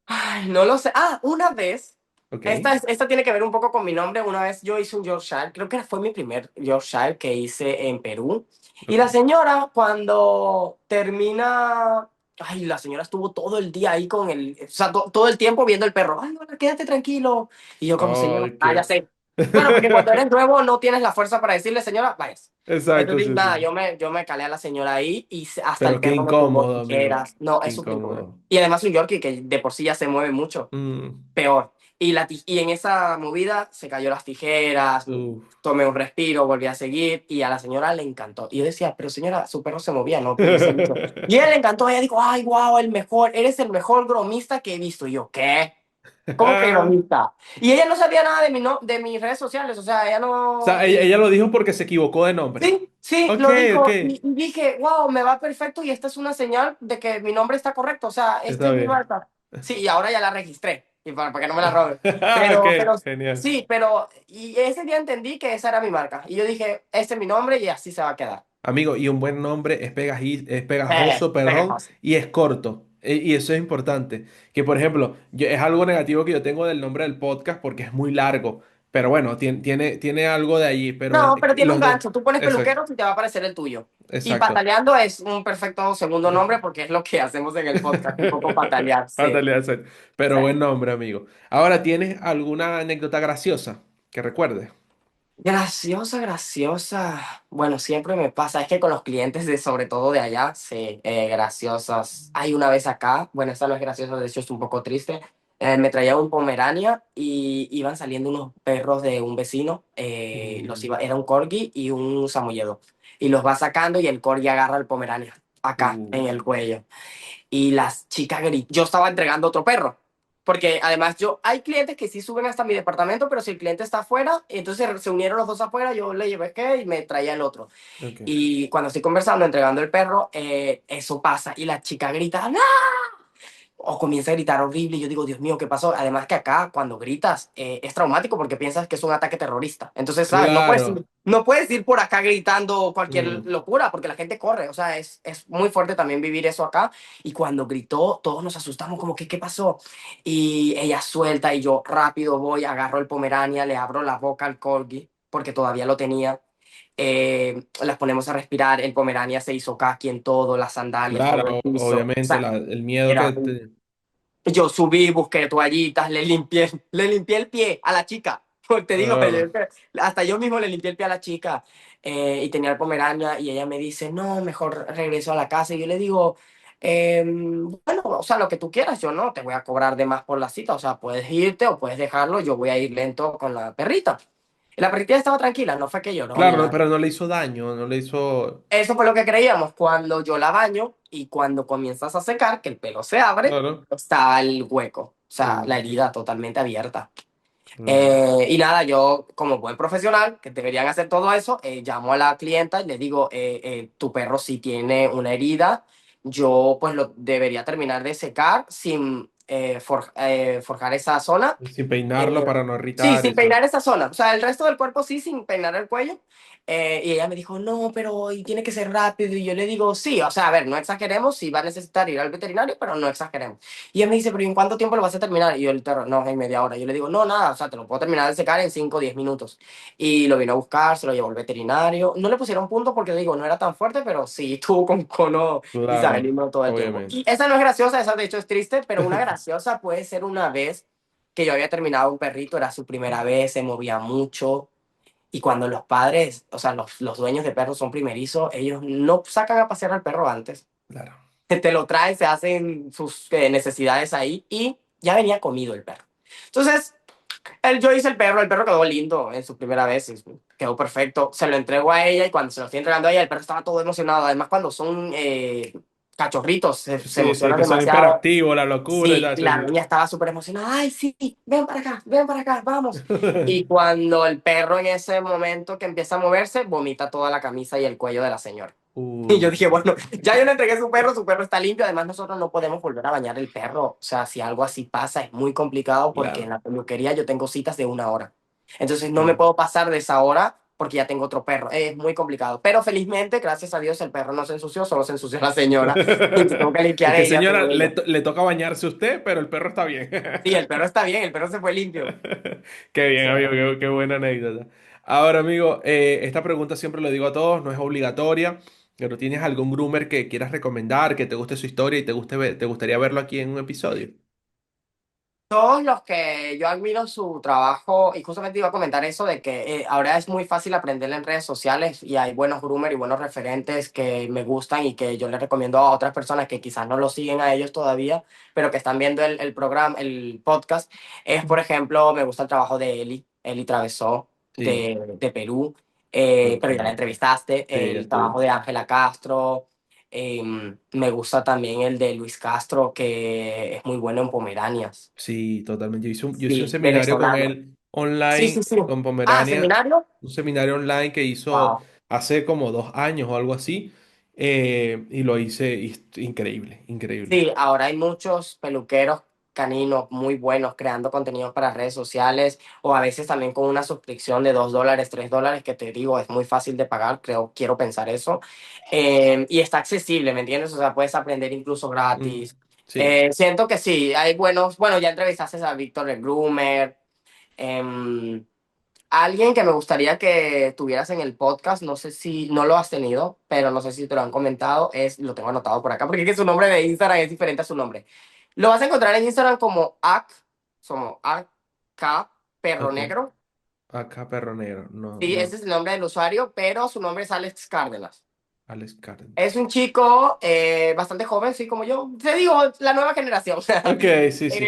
Ay, no lo sé. Ah, una vez. Ok, Esta tiene que ver un poco con mi nombre. Una vez yo hice un Yorkshire, creo que fue mi primer Yorkshire que hice en Perú. Y ok. la señora, cuando termina. Ay, la señora estuvo todo el día ahí con el. O sea, todo el tiempo viendo el perro. Ay, hola, quédate tranquilo. Y yo, como señora, Ok. ya sé. Claro, porque cuando eres nuevo no tienes la fuerza para decirle, señora, vayas. Exacto, Entonces, sí, sí, nada, sí. yo me calé a la señora ahí y hasta el Pero qué perro me tumbó incómodo, amigo. tijeras. No, Qué es súper incómodo. incómodo. Y además un Yorkie que de por sí ya se mueve mucho, Mm, peor. Y en esa movida se cayó las tijeras, uf. tomé un respiro, volví a seguir y a la señora le encantó. Y yo decía, pero señora, su perro se movía, no pudiese mucho. Y a ella le encantó, ella dijo, ay, wow, el mejor, eres el mejor gromista que he visto. Y yo, ¿qué? ¿Cómo que O gromista? Y ella no sabía nada de, no, de mis redes sociales, o sea, ella no. sea, ella lo dijo porque se equivocó de nombre. Sí, sí, Ok, lo ok. dijo y dije, wow, me va perfecto y esta es una señal de que mi nombre está correcto, o sea, esta Está es mi bien. marca. Sí, y ahora ya la registré, y para que no me la roben. Ok, Pero, genial. sí, y ese día entendí que esa era mi marca. Y yo dije, este es mi nombre y así se va a quedar. Amigo, y un buen nombre es pegajoso, perdón, Pegajoso. y es corto. Y eso es importante. Que, por ejemplo, es algo negativo que yo tengo del nombre del podcast porque es muy largo. Pero bueno, tiene algo de allí. Pero No, pero tiene un los de... gancho, tú pones Exacto, peluqueros y te va a aparecer el tuyo. Y exacto. pataleando es un perfecto segundo nombre porque es lo que hacemos en el podcast, un poco patalear, sí. Ándale, exacto. Pero buen nombre, amigo. Ahora, ¿tienes alguna anécdota graciosa que recuerdes? Graciosa, graciosa. Bueno, siempre me pasa, es que con los clientes de, sobre todo de allá, sí, graciosas. Hay una vez acá, bueno, esta no es graciosa, de hecho es un poco triste. Me traía un Pomerania y iban saliendo unos perros de un vecino, era un Corgi y un Samoyedo. Y los va sacando y el Corgi agarra al Pomerania acá en Uh, el cuello y las chicas gritan. Yo estaba entregando otro perro. Porque además hay clientes que sí suben hasta mi departamento, pero si el cliente está afuera, entonces se unieron los dos afuera, yo le llevé qué y me traía el otro. ok. Y cuando estoy conversando, entregando el perro, eso pasa y la chica grita, ¡no! O comienza a gritar horrible y yo digo, Dios mío, ¿qué pasó? Además que acá cuando gritas es traumático porque piensas que es un ataque terrorista. Entonces, ¿sabes? Claro. No puedes ir por acá gritando cualquier Mm. locura porque la gente corre. O sea, es muy fuerte también vivir eso acá. Y cuando gritó, todos nos asustamos como que, ¿qué pasó? Y ella suelta y yo rápido voy, agarro el Pomerania, le abro la boca al corgi porque todavía lo tenía las ponemos a respirar, el Pomerania se hizo caqui en todo, las sandalias, todo el Claro, piso. O obviamente sea, el miedo era que te... yo subí, busqué toallitas, le limpié el pie a la chica. Te digo, Ah, hasta yo mismo le limpié el pie a la chica. Y tenía el Pomerania y ella me dice, no, mejor regreso a la casa. Y yo le digo, bueno, o sea, lo que tú quieras, yo no te voy a cobrar de más por la cita. O sea, puedes irte o puedes dejarlo, yo voy a ir lento con la perrita. Y la perrita estaba tranquila, no fue que lloró ni claro, nada. pero no le hizo daño, no le hizo... Eso fue lo que creíamos. Cuando yo la baño y cuando comienzas a secar, que el pelo se abre, Claro. está el hueco, o sea, la Uh, herida totalmente abierta. claro. Y nada, yo como buen profesional, que deberían hacer todo eso, llamo a la clienta y le digo, tu perro sí tiene una herida, yo pues lo debería terminar de secar sin forjar esa zona. Sin peinarlo Eh, para no sí, irritar sin eso. peinar esa zona. O sea, el resto del cuerpo sí, sin peinar el cuello. Y ella me dijo, no, pero y tiene que ser rápido. Y yo le digo, sí, o sea, a ver, no exageremos, sí va a necesitar ir al veterinario, pero no exageremos. Y ella me dice, pero ¿y en cuánto tiempo lo vas a terminar? Y yo, el perro, no, en media hora. Yo le digo, no, nada, o sea, te lo puedo terminar de secar en 5 o 10 minutos. Y lo vino a buscar, se lo llevó al veterinario. No le pusieron punto porque digo, no era tan fuerte, pero sí estuvo con cono Claro, isabelino todo el tiempo. Y obviamente. esa no es graciosa, esa de hecho es triste, pero una graciosa puede ser una vez que yo había terminado un perrito, era su primera vez, se movía mucho. Y cuando los padres, o sea, los dueños de perros son primerizos, ellos no sacan a pasear al perro antes. Claro. Te lo traen, se hacen sus necesidades ahí y ya venía comido el perro. Entonces, yo hice el perro quedó lindo en su primera vez, quedó perfecto. Se lo entrego a ella y cuando se lo estoy entregando a ella, el perro estaba todo emocionado. Además, cuando son cachorritos, se Sí, sí, emocionan que son demasiado. hiperactivos, la locura y Sí, tal. Sí, la sí. niña estaba súper emocionada. Ay, sí, ven para acá, vamos. Y cuando el perro en ese momento que empieza a moverse, vomita toda la camisa y el cuello de la señora. Y yo Uh, dije, bueno, ya yo le entregué su perro está limpio. Además, nosotros no podemos volver a bañar el perro. O sea, si algo así pasa, es muy complicado porque en claro. la peluquería yo tengo citas de 1 hora. Entonces, no me Sí. puedo pasar de esa hora porque ya tengo otro perro. Es muy complicado. Pero felizmente, gracias a Dios, el perro no se ensució, solo se ensució la señora. Y tengo que Es limpiar que ella, señora, todo ella. le toca bañarse a usted, pero el perro está bien. Sí, el perro está bien, el perro se fue limpio. Qué O bien, sea, amigo, qué buena anécdota. Ahora, amigo, esta pregunta siempre lo digo a todos, no es obligatoria, pero ¿tienes algún groomer que quieras recomendar, que te guste su historia y te gustaría verlo aquí en un episodio? todos los que yo admiro su trabajo, y justamente iba a comentar eso de que ahora es muy fácil aprender en redes sociales y hay buenos groomers y buenos referentes que me gustan y que yo les recomiendo a otras personas que quizás no lo siguen a ellos todavía, pero que están viendo el programa, el podcast. Es, por ejemplo, me gusta el trabajo de Eli Travesó Sí, de Perú, pero ya la total. entrevistaste, Sí, ya el trabajo estuvo. de Ángela Castro. Me gusta también el de Luis Castro, que es muy bueno en Pomeranias. Sí, totalmente. Yo hice un Sí, seminario con venezolano. él Sí, sí, online, sí. con Ah, Pomerania, seminario. un seminario online que hizo Wow. hace como 2 años o algo así, y lo hice increíble, increíble. Sí, ahora hay muchos peluqueros caninos muy buenos creando contenidos para redes sociales o a veces también con una suscripción de $2, $3 que te digo es muy fácil de pagar, creo, quiero pensar eso. Y está accesible, ¿me entiendes? O sea, puedes aprender incluso Mm, gratis. sí, Siento que sí, hay buenos, bueno, ya entrevistaste a Víctor el Groomer. em, Alguien que me gustaría que tuvieras en el podcast, no sé si no lo has tenido, pero no sé si te lo han comentado, lo tengo anotado por acá, porque es que su nombre de Instagram es diferente a su nombre. Lo vas a encontrar en Instagram como somos AK Perro acá, Negro. acá Perro Negro, no, Sí, no, ese es el nombre del usuario, pero su nombre es Alex Cárdenas. Alex Cárdenas. Es un chico bastante joven, sí, como yo. Te digo, la nueva generación. Ok, sí, sí.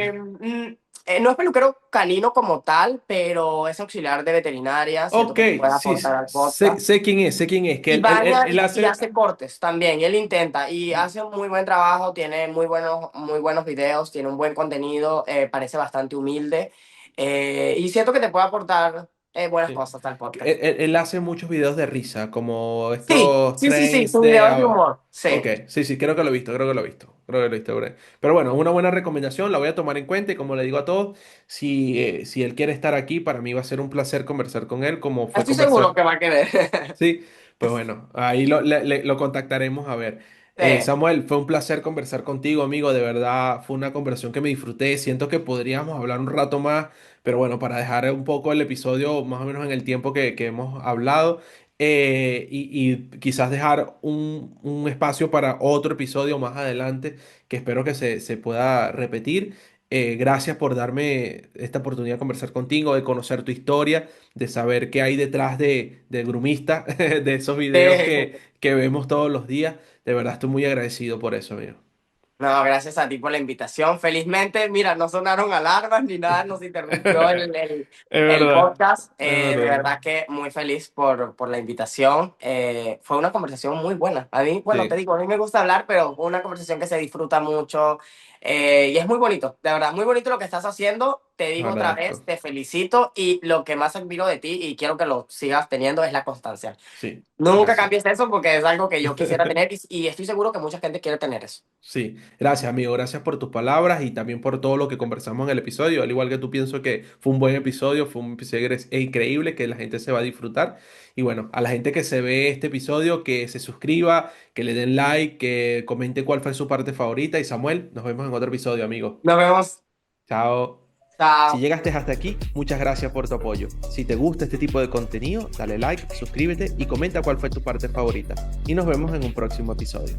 No es peluquero canino como tal, pero es auxiliar de veterinaria. Siento Ok, que te puede sí, aportar sí, al podcast. sé quién es, que Y baña él y hace... hace cortes también. Él intenta y hace un muy buen trabajo. Tiene muy buenos videos, tiene un buen contenido. Parece bastante humilde. Y siento que te puede aportar buenas Sí. cosas al podcast. Él hace muchos videos de risa, como Sí, estos sí, sí, sí. trains Sus de... videos de humor. Ok, Sí. sí, sí, creo que lo he visto, creo que lo he visto, creo que lo he visto por ahí. Pero bueno, una buena recomendación, la voy a tomar en cuenta y como le digo a todos, si él quiere estar aquí, para mí va a ser un placer conversar con él, como fue Estoy seguro conversar. que va a querer. Sí, pues bueno, ahí lo contactaremos a ver. Sí. Samuel, fue un placer conversar contigo, amigo. De verdad, fue una conversación que me disfruté. Siento que podríamos hablar un rato más, pero bueno, para dejar un poco el episodio más o menos en el tiempo que hemos hablado, y quizás dejar un espacio para otro episodio más adelante que espero que se pueda repetir. Gracias por darme esta oportunidad de conversar contigo, de conocer tu historia, de saber qué hay detrás del grumista, de esos videos que vemos todos los días. De verdad estoy muy agradecido por eso, amigo. No, gracias a ti por la invitación. Felizmente, mira, no sonaron alarmas ni nada, nos interrumpió Es el verdad, podcast. es De verdad. verdad que muy feliz por la invitación. Fue una conversación muy buena. A mí, bueno, te Sí, digo, a mí me gusta hablar, pero fue una conversación que se disfruta mucho y es muy bonito, de verdad, muy bonito lo que estás haciendo. Te digo otra vez, agradezco. te felicito y lo que más admiro de ti y quiero que lo sigas teniendo es la constancia. Sí, Nunca gracias. cambies eso porque es algo que yo quisiera tener y estoy seguro que mucha gente quiere tener eso. Sí, gracias amigo, gracias por tus palabras y también por todo lo que conversamos en el episodio. Al igual que tú, pienso que fue un buen episodio, fue un episodio increíble que la gente se va a disfrutar. Y bueno, a la gente que se ve este episodio, que se suscriba, que le den like, que comente cuál fue su parte favorita. Y Samuel, nos vemos en otro episodio, amigo. Nos vemos. Chao. Si Chao. llegaste hasta aquí, muchas gracias por tu apoyo. Si te gusta este tipo de contenido, dale like, suscríbete y comenta cuál fue tu parte favorita. Y nos vemos en un próximo episodio.